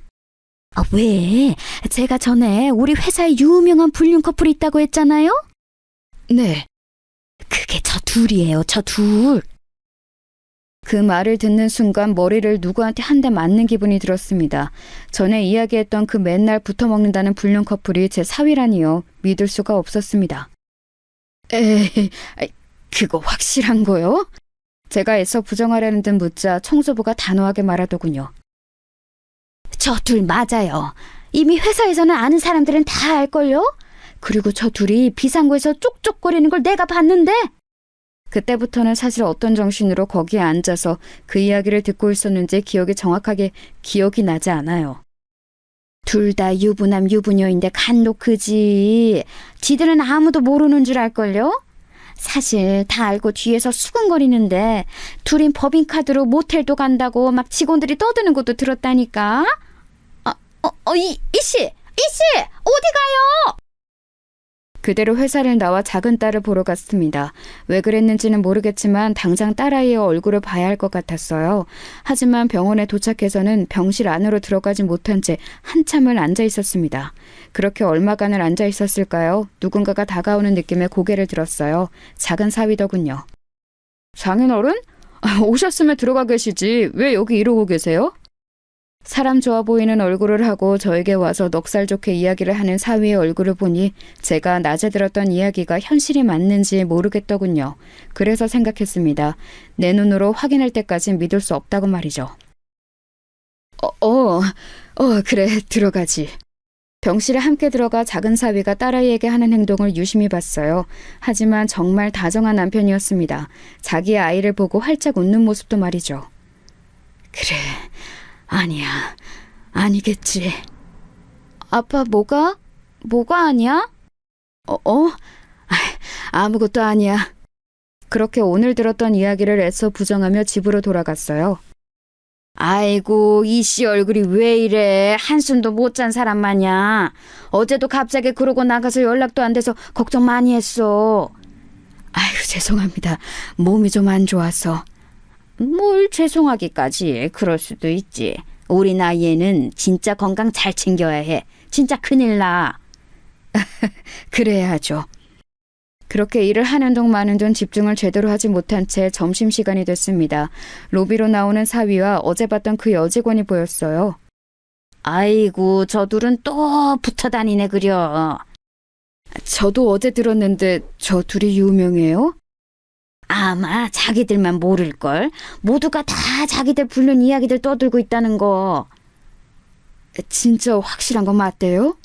왜? 제가 전에 우리 회사에 유명한 불륜 커플이 있다고 했잖아요? 네. 그게 저 둘이에요, 저 둘. 그 말을 듣는 순간 머리를 누구한테 한 대 맞는 기분이 들었습니다. 전에 이야기했던 그 맨날 붙어먹는다는 불륜 커플이 제 사위라니요. 믿을 수가 없었습니다. 에이, 그거 확실한 거요? 제가 애써 부정하려는 듯 묻자 청소부가 단호하게 말하더군요. 저 둘 맞아요. 이미 회사에서는 아는 사람들은 다 알걸요? 그리고 저 둘이 비상구에서 쪽쪽거리는 걸 내가 봤는데? 그때부터는 사실 어떤 정신으로 거기에 앉아서 그 이야기를 듣고 있었는지 정확하게 기억이 나지 않아요. 둘 다 유부남 유부녀인데 간노크지. 지들은 아무도 모르는 줄 알걸요? 사실 다 알고 뒤에서 수근거리는데 둘인 법인카드로 모텔도 간다고 막 직원들이 떠드는 것도 들었다니까. 이씨! 어디 가요? 그대로 회사를 나와 작은 딸을 보러 갔습니다. 왜 그랬는지는 모르겠지만 당장 딸아이의 얼굴을 봐야 할 것 같았어요. 하지만 병원에 도착해서는 병실 안으로 들어가지 못한 채 한참을 앉아 있었습니다. 그렇게 얼마간을 앉아 있었을까요? 누군가가 다가오는 느낌에 고개를 들었어요. 작은 사위더군요. 장인어른? 오셨으면 들어가 계시지. 왜 여기 이러고 계세요? 사람 좋아 보이는 얼굴을 하고 저에게 와서 넉살 좋게 이야기를 하는 사위의 얼굴을 보니 제가 낮에 들었던 이야기가 현실이 맞는지 모르겠더군요. 그래서 생각했습니다. 내 눈으로 확인할 때까지 믿을 수 없다고 말이죠. 그래, 들어가지. 병실에 함께 들어가 작은 사위가 딸아이에게 하는 행동을 유심히 봤어요. 하지만 정말 다정한 남편이었습니다. 자기의 아이를 보고 활짝 웃는 모습도 말이죠. 그래. 아니야. 아니겠지. 아빠 뭐가 아니야? 아무것도 아니야. 그렇게 오늘 들었던 이야기를 애써 부정하며 집으로 돌아갔어요. 아이고, 이씨 얼굴이 왜 이래. 한숨도 못 잔 사람 마냥. 어제도 갑자기 그러고 나가서 연락도 안 돼서 걱정 많이 했어. 아유, 죄송합니다. 몸이 좀 안 좋아서. 뭘 죄송하기까지. 그럴 수도 있지. 우리 나이에는 진짜 건강 잘 챙겨야 해. 진짜 큰일 나. 그래야죠. 그렇게 일을 하는 동 마는 동 집중을 제대로 하지 못한 채 점심시간이 됐습니다. 로비로 나오는 사위와 어제 봤던 그 여직원이 보였어요. 아이고, 저 둘은 또 붙어 다니네 그려. 저도 어제 들었는데 저 둘이 유명해요? 아마 자기들만 모를걸. 모두가 다 자기들 부른 이야기들 떠들고 있다는 거. 진짜 확실한 거 맞대요?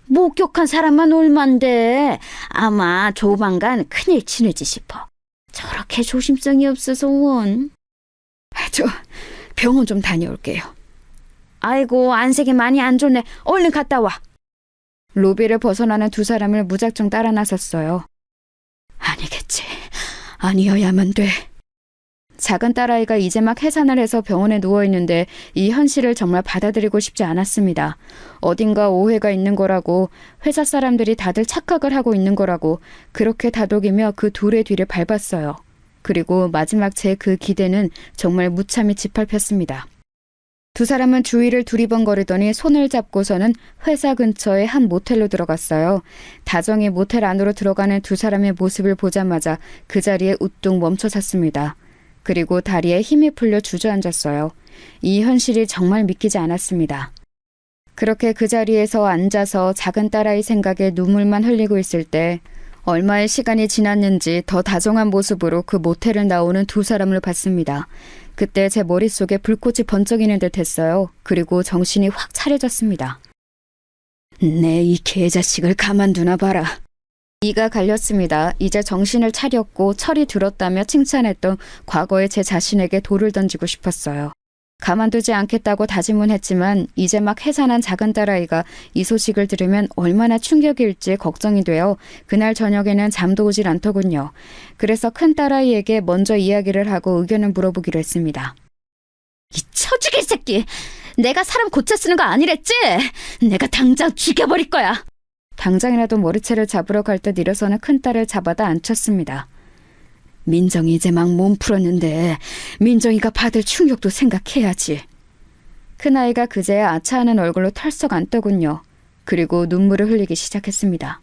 목격한 사람만 얼만데. 아마 조만간 큰일 치르지 싶어. 저렇게 조심성이 없어서 원. 저 병원 좀 다녀올게요. 아이고, 안색이 많이 안 좋네. 얼른 갔다 와. 로비를 벗어나는 두 사람을 무작정 따라 나섰어요. 아니겠지. 아니어야만 돼. 작은 딸아이가 이제 막 해산을 해서 병원에 누워있는데 이 현실을 정말 받아들이고 싶지 않았습니다. 어딘가 오해가 있는 거라고, 회사 사람들이 다들 착각을 하고 있는 거라고 그렇게 다독이며 그 둘의 뒤를 밟았어요. 그리고 마지막 제 그 기대는 정말 무참히 짓밟혔습니다. 두 사람은 주위를 두리번거리더니 손을 잡고서는 회사 근처의 한 모텔로 들어갔어요. 다정히 모텔 안으로 들어가는 두 사람의 모습을 보자마자 그 자리에 우뚝 멈춰 섰습니다. 그리고 다리에 힘이 풀려 주저앉았어요. 이 현실이 정말 믿기지 않았습니다. 그렇게 그 자리에서 앉아서 작은 딸아이 생각에 눈물만 흘리고 있을 때 얼마의 시간이 지났는지 더 다정한 모습으로 그 모텔을 나오는 두 사람을 봤습니다. 그때 제 머릿속에 불꽃이 번쩍이는 듯 했어요. 그리고 정신이 확 차려졌습니다. 내 이 개자식을 가만두나 봐라. 이가 갈렸습니다. 이제 정신을 차렸고 철이 들었다며 칭찬했던 과거의 제 자신에게 돌을 던지고 싶었어요. 가만두지 않겠다고 다짐은 했지만 이제 막 해산한 작은 딸아이가 이 소식을 들으면 얼마나 충격일지 걱정이 되어 그날 저녁에는 잠도 오질 않더군요. 그래서 큰 딸아이에게 먼저 이야기를 하고 의견을 물어보기로 했습니다. 이 처죽일 새끼! 내가 사람 고쳐 쓰는 거 아니랬지? 내가 당장 죽여버릴 거야! 당장이라도 머리채를 잡으러 갈 듯 일어서는 큰딸을 잡아다 앉혔습니다. 민정이 이제 막 몸 풀었는데 민정이가 받을 충격도 생각해야지. 큰아이가 그제야 아차하는 얼굴로 털썩 앉더군요. 그리고 눈물을 흘리기 시작했습니다.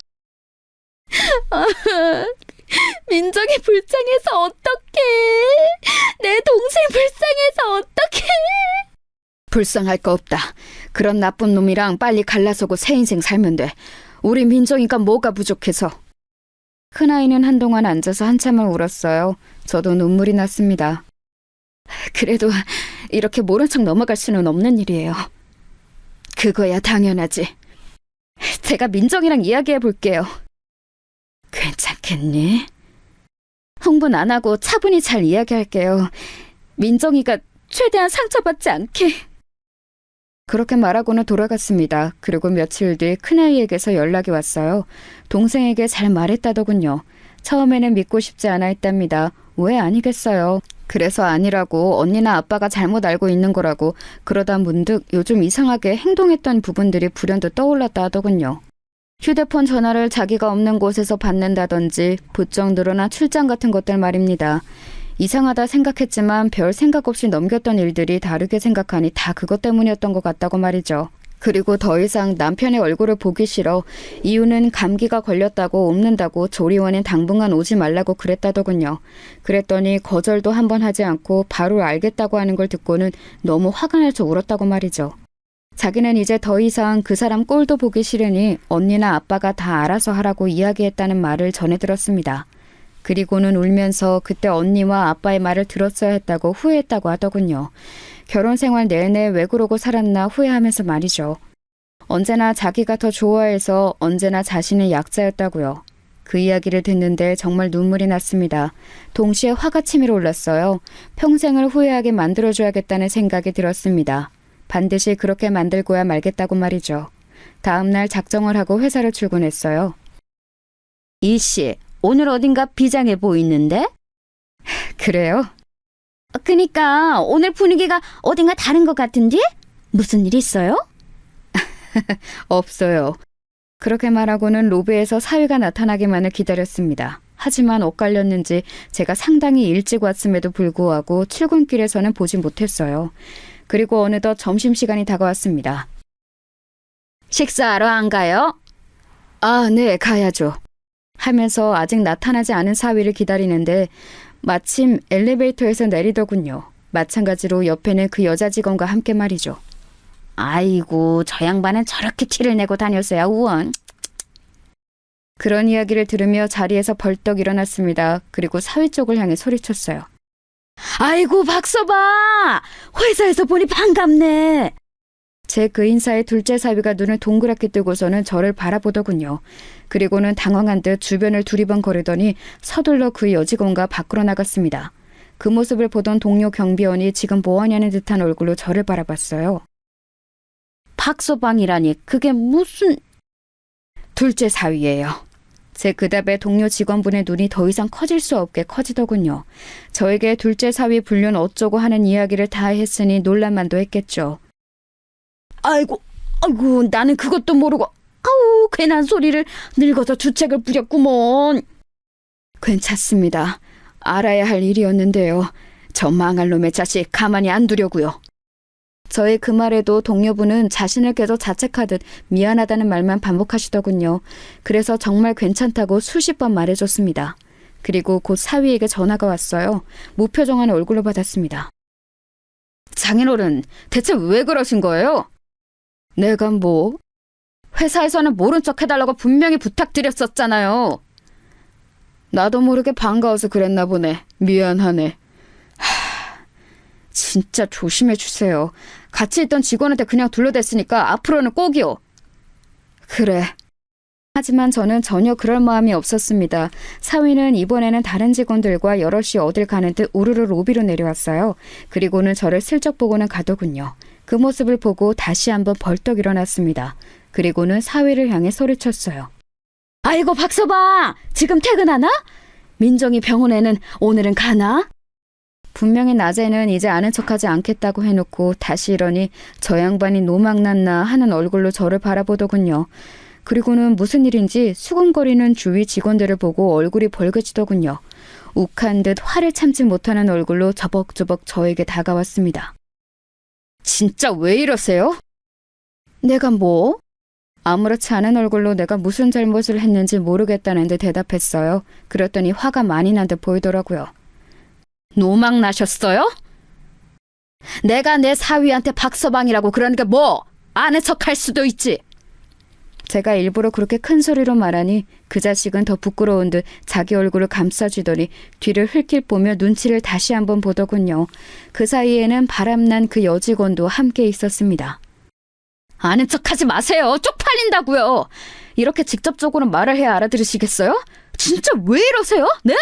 민정이 불쌍해서 어떡해. 내 동생 불쌍해서 어떡해. 불쌍할 거 없다. 그런 나쁜 놈이랑 빨리 갈라서고 새 인생 살면 돼. 우리 민정이가 뭐가 부족해서. 큰아이는 한동안 앉아서 한참을 울었어요. 저도 눈물이 났습니다. 그래도 이렇게 모른 척 넘어갈 수는 없는 일이에요. 그거야 당연하지. 제가 민정이랑 이야기해 볼게요. 괜찮겠니? 흥분 안 하고 차분히 잘 이야기할게요. 민정이가 최대한 상처받지 않게. 그렇게 말하고는 돌아갔습니다. 그리고 며칠 뒤 큰아이에게서 연락이 왔어요. 동생에게 잘 말했다더군요. 처음에는 믿고 싶지 않아 했답니다. 왜 아니겠어요. 그래서 아니라고 언니나 아빠가 잘못 알고 있는 거라고 그러다 문득 요즘 이상하게 행동했던 부분들이 불현듯 떠올랐다 하더군요. 휴대폰 전화를 자기가 없는 곳에서 받는다든지 부쩍 늘어나 출장 같은 것들 말입니다. 이상하다 생각했지만 별 생각 없이 넘겼던 일들이 다르게 생각하니 다 그것 때문이었던 것 같다고 말이죠. 그리고 더 이상 남편의 얼굴을 보기 싫어 이유는 감기가 걸렸다고 옮는다고 조리원엔 당분간 오지 말라고 그랬다더군요. 그랬더니 거절도 한번 하지 않고 바로 알겠다고 하는 걸 듣고는 너무 화가 나서 울었다고 말이죠. 자기는 이제 더 이상 그 사람 꼴도 보기 싫으니 언니나 아빠가 다 알아서 하라고 이야기했다는 말을 전해 들었습니다. 그리고는 울면서 그때 언니와 아빠의 말을 들었어야 했다고 후회했다고 하더군요. 결혼 생활 내내 왜 그러고 살았나 후회하면서 말이죠. 언제나 자기가 더 좋아해서 언제나 자신의 약자였다고요. 그 이야기를 듣는데 정말 눈물이 났습니다. 동시에 화가 치밀어 올랐어요. 평생을 후회하게 만들어줘야겠다는 생각이 들었습니다. 반드시 그렇게 만들고야 말겠다고 말이죠. 다음 날 작정을 하고 회사를 출근했어요. 이씨, 오늘 어딘가 비장해 보이는데? 그래요? 그니까 오늘 분위기가 어딘가 다른 것 같은데? 무슨 일 있어요? 없어요. 그렇게 말하고는 로비에서 사위가 나타나기만을 기다렸습니다. 하지만 엇갈렸는지 제가 상당히 일찍 왔음에도 불구하고 출근길에서는 보지 못했어요. 그리고 어느덧 점심시간이 다가왔습니다. 식사하러 안 가요? 아, 네, 가야죠. 하면서 아직 나타나지 않은 사위를 기다리는데 마침 엘리베이터에서 내리더군요. 마찬가지로 옆에는 그 여자 직원과 함께 말이죠. 아이고, 저 양반은 저렇게 티를 내고 다녔어야 우원. 그런 이야기를 들으며 자리에서 벌떡 일어났습니다. 그리고 사위 쪽을 향해 소리쳤어요. 아이고, 박서방! 회사에서 보니 반갑네. 제 그 인사에 둘째 사위가 눈을 동그랗게 뜨고서는 저를 바라보더군요. 그리고는 당황한 듯 주변을 두리번거리더니 서둘러 그 여직원과 밖으로 나갔습니다. 그 모습을 보던 동료 경비원이 지금 뭐하냐는 듯한 얼굴로 저를 바라봤어요. 박서방이라니 그게 무슨... 둘째 사위예요. 제 그 답에 동료 직원분의 눈이 더 이상 커질 수 없게 커지더군요. 저에게 둘째 사위 불륜 어쩌고 하는 이야기를 다 했으니 놀랄만도 했겠죠. 아이고, 나는 그것도 모르고 아우, 괜한 소리를 늙어서 주책을 부렸구먼. 괜찮습니다. 알아야 할 일이었는데요. 저 망할 놈의 자식 가만히 안 두려고요. 저의 그 말에도 동료분은 자신을 계속 자책하듯 미안하다는 말만 반복하시더군요. 그래서 정말 괜찮다고 수십 번 말해줬습니다. 그리고 곧 사위에게 전화가 왔어요. 무표정한 얼굴로 받았습니다. 장인어른, 대체 왜 그러신 거예요? 내가 뭐? 회사에서는 모른 척 해달라고 분명히 부탁드렸었잖아요. 나도 모르게 반가워서 그랬나 보네. 미안하네. 진짜 조심해 주세요. 같이 있던 직원한테 그냥 둘러댔으니까 앞으로는 꼭이요. 그래. 하지만 저는 전혀 그럴 마음이 없었습니다. 사위는 이번에는 다른 직원들과 여럿이 어딜 가는 듯 우르르 로비로 내려왔어요. 그리고는 저를 슬쩍 보고는 가더군요. 그 모습을 보고 다시 한번 벌떡 일어났습니다. 그리고는 사위를 향해 소리쳤어요. 아이고, 박서방! 지금 퇴근하나? 민정이 병원에는 오늘은 가나? 분명히 낮에는 이제 아는 척하지 않겠다고 해놓고 다시 이러니 저 양반이 노망났나 하는 얼굴로 저를 바라보더군요. 그리고는 무슨 일인지 수근거리는 주위 직원들을 보고 얼굴이 벌개지더군요. 욱한 듯 화를 참지 못하는 얼굴로 저벅저벅 저에게 다가왔습니다. 진짜 왜 이러세요? 내가 뭐? 아무렇지 않은 얼굴로 내가 무슨 잘못을 했는지 모르겠다는 듯 대답했어요. 그랬더니 화가 많이 난 듯 보이더라고요. 노망 나셨어요? 내가 내 사위한테 박서방이라고 그러니까 뭐? 아는 척할 수도 있지. 제가 일부러 그렇게 큰 소리로 말하니 그 자식은 더 부끄러운 듯 자기 얼굴을 감싸쥐더니 뒤를 흘킬 보며 눈치를 다시 한번 보더군요. 그 사이에는 바람난 그 여직원도 함께 있었습니다. 아는 척하지 마세요. 쪽팔린다고요. 이렇게 직접적으로 말을 해야 알아들으시겠어요? 진짜 왜 이러세요? 네?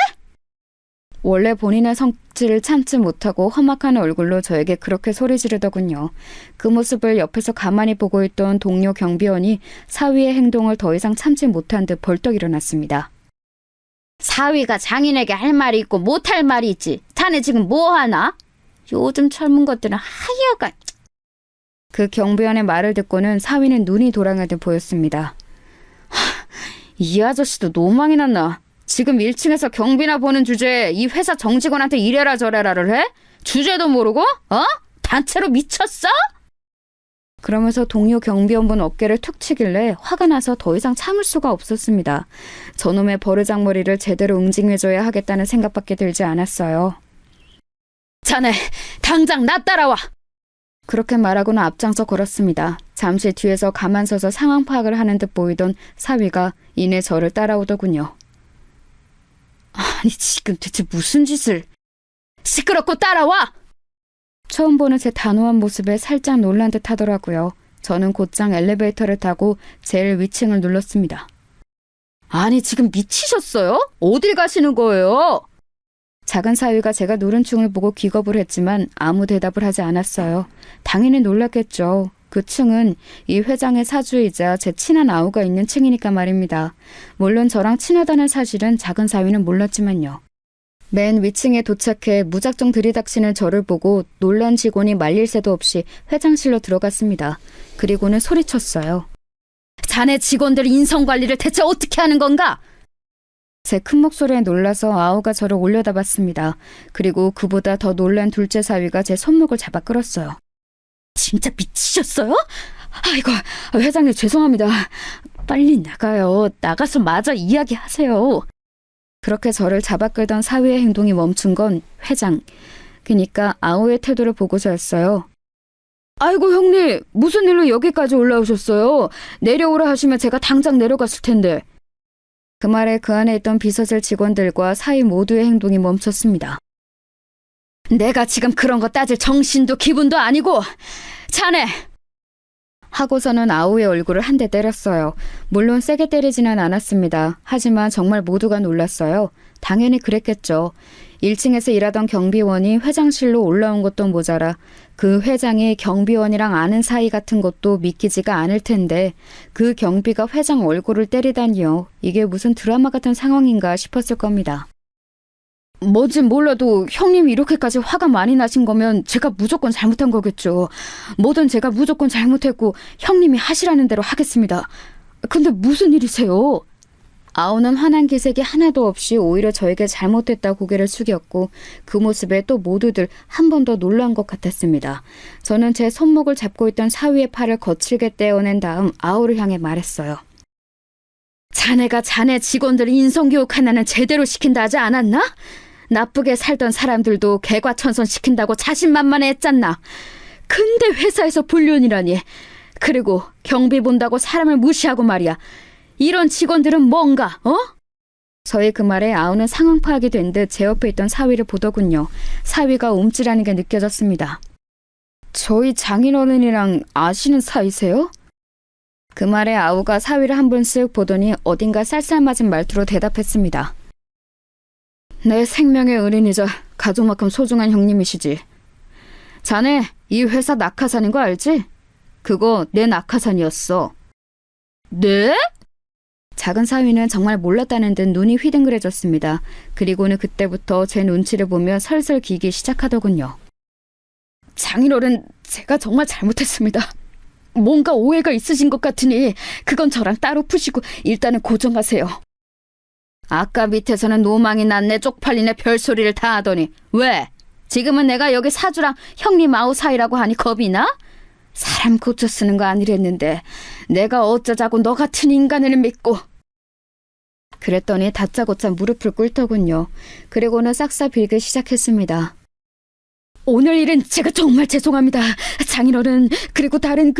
원래 본인의 성질을 참지 못하고 험악한 얼굴로 저에게 그렇게 소리 지르더군요. 그 모습을 옆에서 가만히 보고 있던 동료 경비원이 사위의 행동을 더 이상 참지 못한 듯 벌떡 일어났습니다. 사위가 장인에게 할 말이 있고 못할 말이 있지. 자네 지금 뭐 하나? 요즘 젊은 것들은 하여간. 그 경비원의 말을 듣고는 사위는 눈이 돌아가듯 보였습니다. 이 아저씨도 노망이 났나? 지금 1층에서 경비나 보는 주제에 이 회사 정직원한테 이래라 저래라를 해? 주제도 모르고? 단체로 미쳤어? 그러면서 동료 경비원분 어깨를 툭 치길래 화가 나서 더 이상 참을 수가 없었습니다. 저놈의 버르장머리를 제대로 응징해줘야 하겠다는 생각밖에 들지 않았어요. 자네, 당장 나 따라와! 그렇게 말하고는 앞장서 걸었습니다. 잠시 뒤에서 가만 서서 상황 파악을 하는 듯 보이던 사위가 이내 저를 따라오더군요. 아니 지금 대체 무슨 짓을... 시끄럽고 따라와! 처음 보는 제 단호한 모습에 살짝 놀란 듯 하더라고요. 저는 곧장 엘리베이터를 타고 제일 위층을 눌렀습니다. 아니 지금 미치셨어요? 어딜 가시는 거예요? 작은 사위가 제가 누른 층을 보고 기겁을 했지만 아무 대답을 하지 않았어요. 당연히 놀랐겠죠. 그 층은 이 회장의 사주이자 제 친한 아우가 있는 층이니까 말입니다. 물론 저랑 친하다는 사실은 작은 사위는 몰랐지만요. 맨 위층에 도착해 무작정 들이닥치는 저를 보고 놀란 직원이 말릴 새도 없이 회장실로 들어갔습니다. 그리고는 소리쳤어요. 자네 직원들 인성관리를 대체 어떻게 하는 건가? 제 큰 목소리에 놀라서 아우가 저를 올려다봤습니다. 그리고 그보다 더 놀란 둘째 사위가 제 손목을 잡아 끌었어요. 진짜 미치셨어요? 아이고, 회장님 죄송합니다. 빨리 나가요. 나가서 마저 이야기하세요. 그렇게 저를 잡아 끌던 사위의 행동이 멈춘 건 회장, 그러니까 아우의 태도를 보고서였어요. 아이고 형님, 무슨 일로 여기까지 올라오셨어요? 내려오라 하시면 제가 당장 내려갔을 텐데. 그 말에 그 안에 있던 비서실 직원들과 사위 모두의 행동이 멈췄습니다. 내가 지금 그런 거 따질 정신도 기분도 아니고, 자네! 하고서는 아우의 얼굴을 한 대 때렸어요. 물론 세게 때리지는 않았습니다. 하지만 정말 모두가 놀랐어요. 당연히 그랬겠죠. 1층에서 일하던 경비원이 회장실로 올라온 것도 모자라 그 회장이 경비원이랑 아는 사이 같은 것도 믿기지가 않을 텐데 그 경비가 회장 얼굴을 때리다니요. 이게 무슨 드라마 같은 상황인가 싶었을 겁니다. 뭐진 몰라도 형님이 이렇게까지 화가 많이 나신 거면 제가 무조건 잘못한 거겠죠. 뭐든 제가 무조건 잘못했고 형님이 하시라는 대로 하겠습니다. 근데 무슨 일이세요? 아우는 화난 기색이 하나도 없이 오히려 저에게 잘못했다 고개를 숙였고 그 모습에 또 모두들 한 번 더 놀란 것 같았습니다. 저는 제 손목을 잡고 있던 사위의 팔을 거칠게 떼어낸 다음 아우를 향해 말했어요. 자네가 자네 직원들 인성교육 하나는 제대로 시킨다 하지 않았나? 나쁘게 살던 사람들도 개과천선 시킨다고 자신만만해 했잖나. 근데 회사에서 불륜이라니. 그리고 경비 본다고 사람을 무시하고 말이야. 이런 직원들은 뭔가, 저희 그 말에 아우는 상황 파악이 된 듯 제 옆에 있던 사위를 보더군요. 사위가 움찔하는 게 느껴졌습니다. 저희 장인어른이랑 아시는 사이세요? 그 말에 아우가 사위를 한 번 쓱 보더니 어딘가 쌀쌀맞은 말투로 대답했습니다. 내 생명의 은인이자 가족만큼 소중한 형님이시지. 자네 이 회사 낙하산인 거 알지? 그거 내 낙하산이었어. 네? 작은 사위는 정말 몰랐다는 듯 눈이 휘둥그레졌습니다. 그리고는 그때부터 제 눈치를 보며 설설 기기 시작하더군요. 장인어른, 제가 정말 잘못했습니다. 뭔가 오해가 있으신 것 같으니 그건 저랑 따로 푸시고 일단은 고정하세요. 아까 밑에서는 노망이 났네 쪽팔리네 별소리를 다 하더니 왜? 지금은 내가 여기 사주랑 형님 아우 사이라고 하니 겁이 나? 사람 고쳐 쓰는 거 아니랬는데 내가 어쩌자고 너 같은 인간을 믿고. 그랬더니 다짜고짜 무릎을 꿇더군요. 그리고는 싹싹 빌기 시작했습니다. 오늘 일은 제가 정말 죄송합니다. 장인어른, 그리고 다른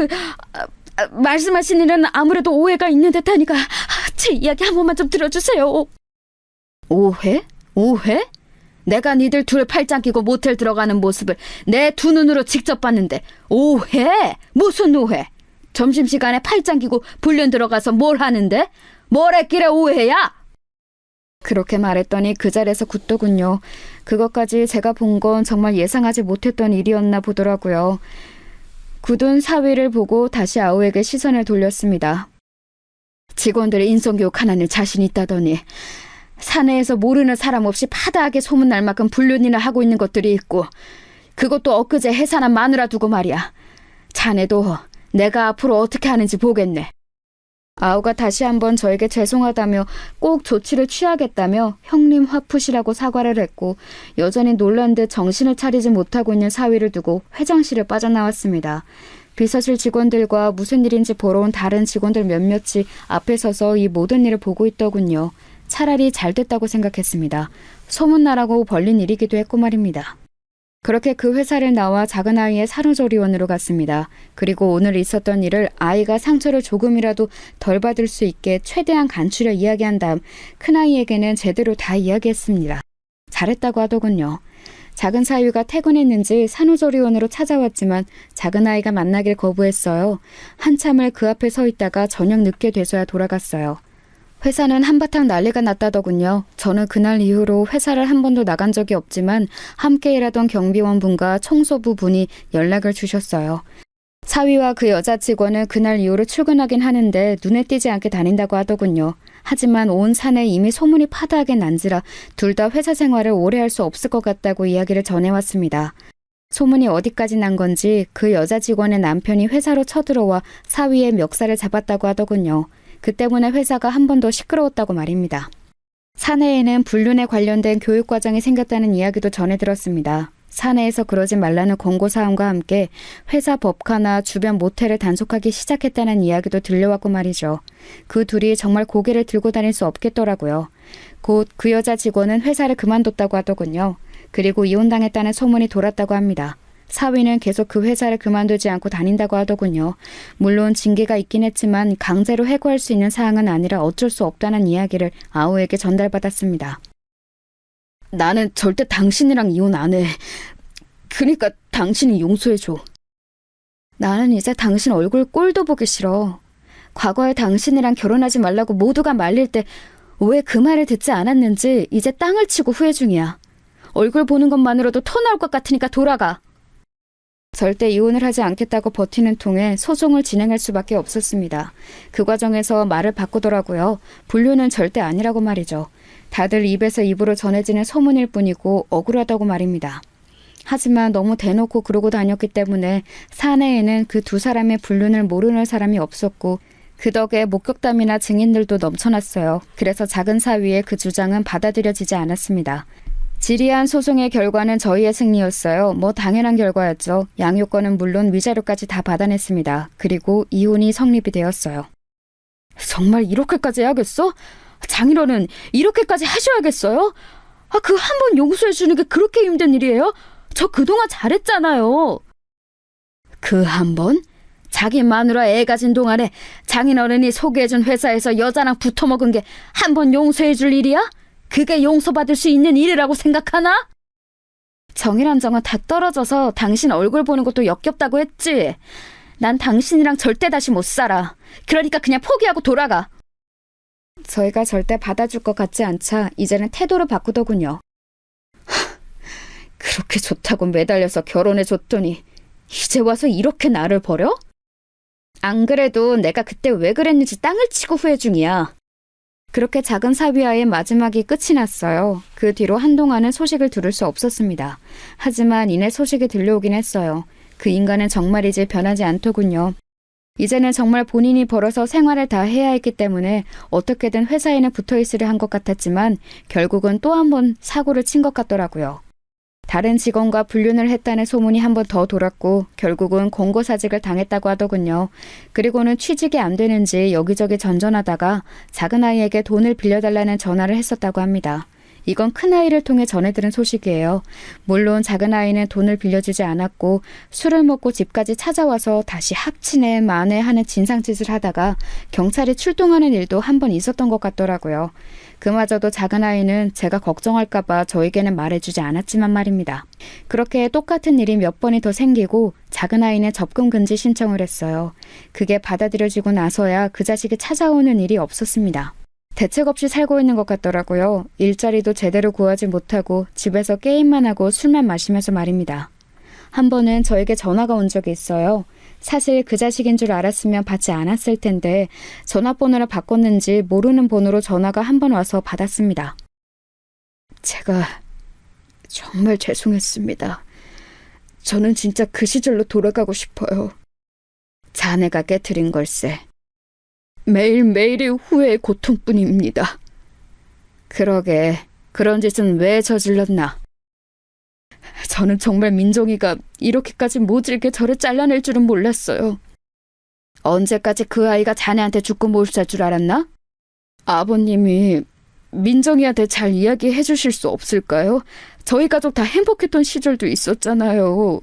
말씀하신 일은 아무래도 오해가 있는 듯하니까 제 이야기 한 번만 좀 들어주세요. 오해? 오해? 내가 니들 둘 팔짱 끼고 모텔 들어가는 모습을 내 두 눈으로 직접 봤는데 오해? 무슨 오해? 점심시간에 팔짱 끼고 불륜 들어가서 뭘 하는데? 뭘 했길래 오해야? 그렇게 말했더니 그 자리에서 굳더군요. 그것까지 제가 본 건 정말 예상하지 못했던 일이었나 보더라고요. 굳은 사위를 보고 다시 아우에게 시선을 돌렸습니다. 직원들의 인성교육 하나는 자신 있다더니 사내에서 모르는 사람 없이 파다하게 소문날 만큼 불륜이나 하고 있는 것들이 있고 그것도 엊그제 해산한 마누라 두고 말이야. 자네도 내가 앞으로 어떻게 하는지 보겠네. 아우가 다시 한번 저에게 죄송하다며 꼭 조치를 취하겠다며 형님 화푸시라고 사과를 했고 여전히 놀란 듯 정신을 차리지 못하고 있는 사위를 두고 회장실을 빠져나왔습니다. 비서실 직원들과 무슨 일인지 보러 온 다른 직원들 몇몇이 앞에 서서 이 모든 일을 보고 있더군요. 차라리 잘 됐다고 생각했습니다. 소문나라고 벌린 일이기도 했고 말입니다. 그렇게 그 회사를 나와 작은 아이의 산후조리원으로 갔습니다. 그리고 오늘 있었던 일을 아이가 상처를 조금이라도 덜 받을 수 있게 최대한 간추려 이야기한 다음 큰아이에게는 제대로 다 이야기했습니다. 잘했다고 하더군요. 작은 사위가 퇴근했는지 산후조리원으로 찾아왔지만 작은 아이가 만나길 거부했어요. 한참을 그 앞에 서 있다가 저녁 늦게 돼서야 돌아갔어요. 회사는 한바탕 난리가 났다더군요. 저는 그날 이후로 회사를 한 번도 나간 적이 없지만 함께 일하던 경비원분과 청소부 분이 연락을 주셨어요. 사위와 그 여자 직원은 그날 이후로 출근하긴 하는데 눈에 띄지 않게 다닌다고 하더군요. 하지만 온 산에 이미 소문이 파다하게 난지라 둘 다 회사 생활을 오래 할 수 없을 것 같다고 이야기를 전해왔습니다. 소문이 어디까지 난 건지 그 여자 직원의 남편이 회사로 쳐들어와 사위의 멱살을 잡았다고 하더군요. 그 때문에 회사가 한 번 더 시끄러웠다고 말입니다. 사내에는 불륜에 관련된 교육과정이 생겼다는 이야기도 전해 들었습니다. 사내에서 그러지 말라는 권고사항과 함께 회사 법카나 주변 모텔을 단속하기 시작했다는 이야기도 들려왔고 말이죠. 그 둘이 정말 고개를 들고 다닐 수 없겠더라고요. 곧 그 여자 직원은 회사를 그만뒀다고 하더군요. 그리고 이혼당했다는 소문이 돌았다고 합니다. 사위는 계속 그 회사를 그만두지 않고 다닌다고 하더군요. 물론 징계가 있긴 했지만 강제로 해고할 수 있는 사항은 아니라 어쩔 수 없다는 이야기를 아우에게 전달받았습니다. 나는 절대 당신이랑 이혼 안 해. 그러니까 당신이 용서해줘. 나는 이제 당신 얼굴 꼴도 보기 싫어. 과거에 당신이랑 결혼하지 말라고 모두가 말릴 때 왜 그 말을 듣지 않았는지 이제 땅을 치고 후회 중이야. 얼굴 보는 것만으로도 토 나올 것 같으니까 돌아가. 절대 이혼을 하지 않겠다고 버티는 통에 소송을 진행할 수밖에 없었습니다. 그 과정에서 말을 바꾸더라고요. 불륜은 절대 아니라고 말이죠. 다들 입에서 입으로 전해지는 소문일 뿐이고 억울하다고 말입니다. 하지만 너무 대놓고 그러고 다녔기 때문에 사내에는 그 두 사람의 불륜을 모르는 사람이 없었고 그 덕에 목격담이나 증인들도 넘쳐났어요. 그래서 작은 사위의 그 주장은 받아들여지지 않았습니다. 지리한 소송의 결과는 저희의 승리였어요. 뭐 당연한 결과였죠. 양육권은 물론 위자료까지 다 받아냈습니다. 그리고 이혼이 성립이 되었어요. 정말 이렇게까지 해야겠어? 장인어른 이렇게까지 하셔야겠어요? 그 한 번 용서해 주는 게 그렇게 힘든 일이에요? 저 그동안 잘했잖아요. 그 한 번? 자기 마누라 애 가진 동안에 장인어른이 소개해준 회사에서 여자랑 붙어먹은 게 한 번 용서해 줄 일이야? 그게 용서받을 수 있는 일이라고 생각하나? 정이란 정은 다 떨어져서 당신 얼굴 보는 것도 역겹다고 했지. 난 당신이랑 절대 다시 못 살아. 그러니까 그냥 포기하고 돌아가. 저희가 절대 받아줄 것 같지 않자 이제는 태도를 바꾸더군요. 그렇게 좋다고 매달려서 결혼해줬더니 이제 와서 이렇게 나를 버려? 안 그래도 내가 그때 왜 그랬는지 땅을 치고 후회 중이야. 그렇게 작은 사위와의 마지막이 끝이 났어요. 그 뒤로 한동안은 소식을 들을 수 없었습니다. 하지만 이내 소식이 들려오긴 했어요. 그 인간은 정말이지 변하지 않더군요. 이제는 정말 본인이 벌어서 생활을 다 해야 했기 때문에 어떻게든 회사에는 붙어있으려 한 것 같았지만 결국은 또 한 번 사고를 친 것 같더라고요. 다른 직원과 불륜을 했다는 소문이 한 번 더 돌았고 결국은 공고사직을 당했다고 하더군요. 그리고는 취직이 안 되는지 여기저기 전전하다가 작은 아이에게 돈을 빌려달라는 전화를 했었다고 합니다. 이건 큰아이를 통해 전해들은 소식이에요. 물론 작은 아이는 돈을 빌려주지 않았고 술을 먹고 집까지 찾아와서 다시 합치네 마네 하는 진상짓을 하다가 경찰이 출동하는 일도 한 번 있었던 것 같더라고요. 그마저도 작은 아이는 제가 걱정할까봐 저에게는 말해주지 않았지만 말입니다. 그렇게 똑같은 일이 몇 번이 더 생기고 작은 아이는 접근 금지 신청을 했어요. 그게 받아들여지고 나서야 그 자식이 찾아오는 일이 없었습니다. 대책 없이 살고 있는 것 같더라고요. 일자리도 제대로 구하지 못하고 집에서 게임만 하고 술만 마시면서 말입니다. 한 번은 저에게 전화가 온 적이 있어요. 사실 그 자식인 줄 알았으면 받지 않았을 텐데 전화번호를 바꿨는지 모르는 번호로 전화가 한 번 와서 받았습니다. 제가 정말 죄송했습니다. 저는 진짜 그 시절로 돌아가고 싶어요. 자네가 깨트린 걸세. 매일매일이 후회의 고통뿐입니다. 그러게, 그런 짓은 왜 저질렀나? 저는 정말 민정이가 이렇게까지 모질게 저를 잘라낼 줄은 몰랐어요. 언제까지 그 아이가 자네한테 죽고 못 살 줄 알았나? 아버님이 민정이한테 잘 이야기해 주실 수 없을까요? 저희 가족 다 행복했던 시절도 있었잖아요.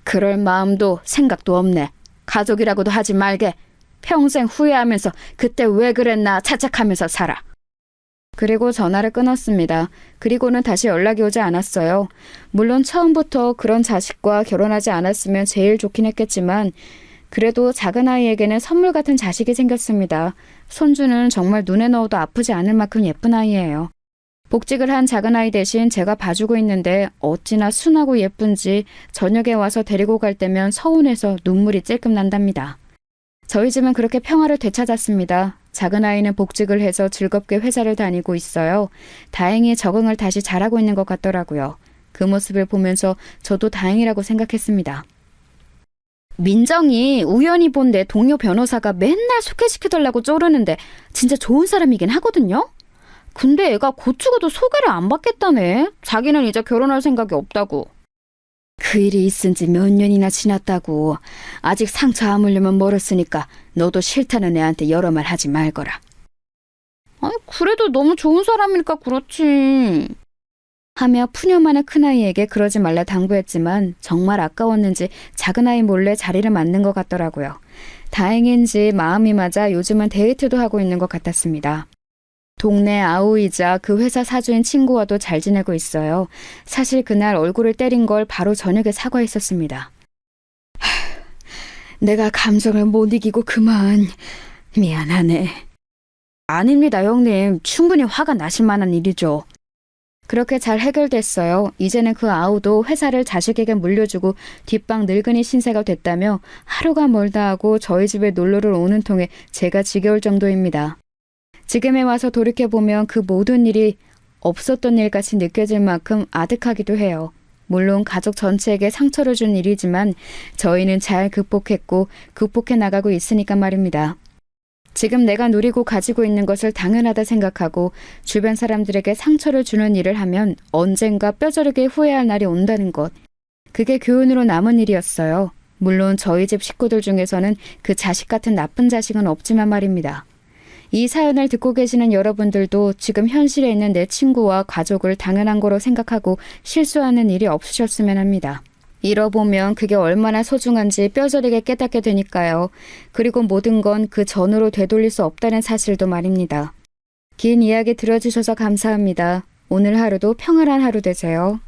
그럴 마음도 생각도 없네. 가족이라고도 하지 말게. 평생 후회하면서 그때 왜 그랬나 자책하면서 살아. 그리고 전화를 끊었습니다. 그리고는 다시 연락이 오지 않았어요. 물론 처음부터 그런 자식과 결혼하지 않았으면 제일 좋긴 했겠지만 그래도 작은 아이에게는 선물 같은 자식이 생겼습니다. 손주는 정말 눈에 넣어도 아프지 않을 만큼 예쁜 아이예요. 복직을 한 작은 아이 대신 제가 봐주고 있는데 어찌나 순하고 예쁜지 저녁에 와서 데리고 갈 때면 서운해서 눈물이 찔끔 난답니다. 저희 집은 그렇게 평화를 되찾았습니다. 작은 아이는 복직을 해서 즐겁게 회사를 다니고 있어요. 다행히 적응을 다시 잘하고 있는 것 같더라고요. 그 모습을 보면서 저도 다행이라고 생각했습니다. 민정이 우연히 본 내 동료 변호사가 맨날 소개시켜달라고 쪼르는데 진짜 좋은 사람이긴 하거든요? 근데 애가 고추고도 소개를 안 받겠다네. 자기는 이제 결혼할 생각이 없다고. 그 일이 있은 지 몇 년이나 지났다고. 아직 상처 아물려면 멀었으니까 너도 싫다는 애한테 여러 말 하지 말거라. 아니, 그래도 너무 좋은 사람이니까 그렇지. 하며 푸념하는 큰아이에게 그러지 말라 당부했지만 정말 아까웠는지 작은아이 몰래 자리를 맡는 것 같더라고요. 다행인지 마음이 맞아 요즘은 데이트도 하고 있는 것 같았습니다. 동네 아우이자 그 회사 사주인 친구와도 잘 지내고 있어요. 사실 그날 얼굴을 때린 걸 바로 저녁에 사과했었습니다. 내가 감정을 못 이기고 그만. 미안하네. 아닙니다, 형님. 충분히 화가 나실 만한 일이죠. 그렇게 잘 해결됐어요. 이제는 그 아우도 회사를 자식에게 물려주고 뒷방 늙은이 신세가 됐다며 하루가 멀다 하고 저희 집에 놀러를 오는 통에 제가 지겨울 정도입니다. 지금에 와서 돌이켜보면 그 모든 일이 없었던 일같이 느껴질 만큼 아득하기도 해요. 물론 가족 전체에게 상처를 준 일이지만 저희는 잘 극복했고 극복해 나가고 있으니까 말입니다. 지금 내가 누리고 가지고 있는 것을 당연하다 생각하고 주변 사람들에게 상처를 주는 일을 하면 언젠가 뼈저리게 후회할 날이 온다는 것. 그게 교훈으로 남은 일이었어요. 물론 저희 집 식구들 중에서는 그 자식 같은 나쁜 자식은 없지만 말입니다. 이 사연을 듣고 계시는 여러분들도 지금 현실에 있는 내 친구와 가족을 당연한 거로 생각하고 실수하는 일이 없으셨으면 합니다. 잃어보면 그게 얼마나 소중한지 뼈저리게 깨닫게 되니까요. 그리고 모든 건 그 전으로 되돌릴 수 없다는 사실도 말입니다. 긴 이야기 들어주셔서 감사합니다. 오늘 하루도 평안한 하루 되세요.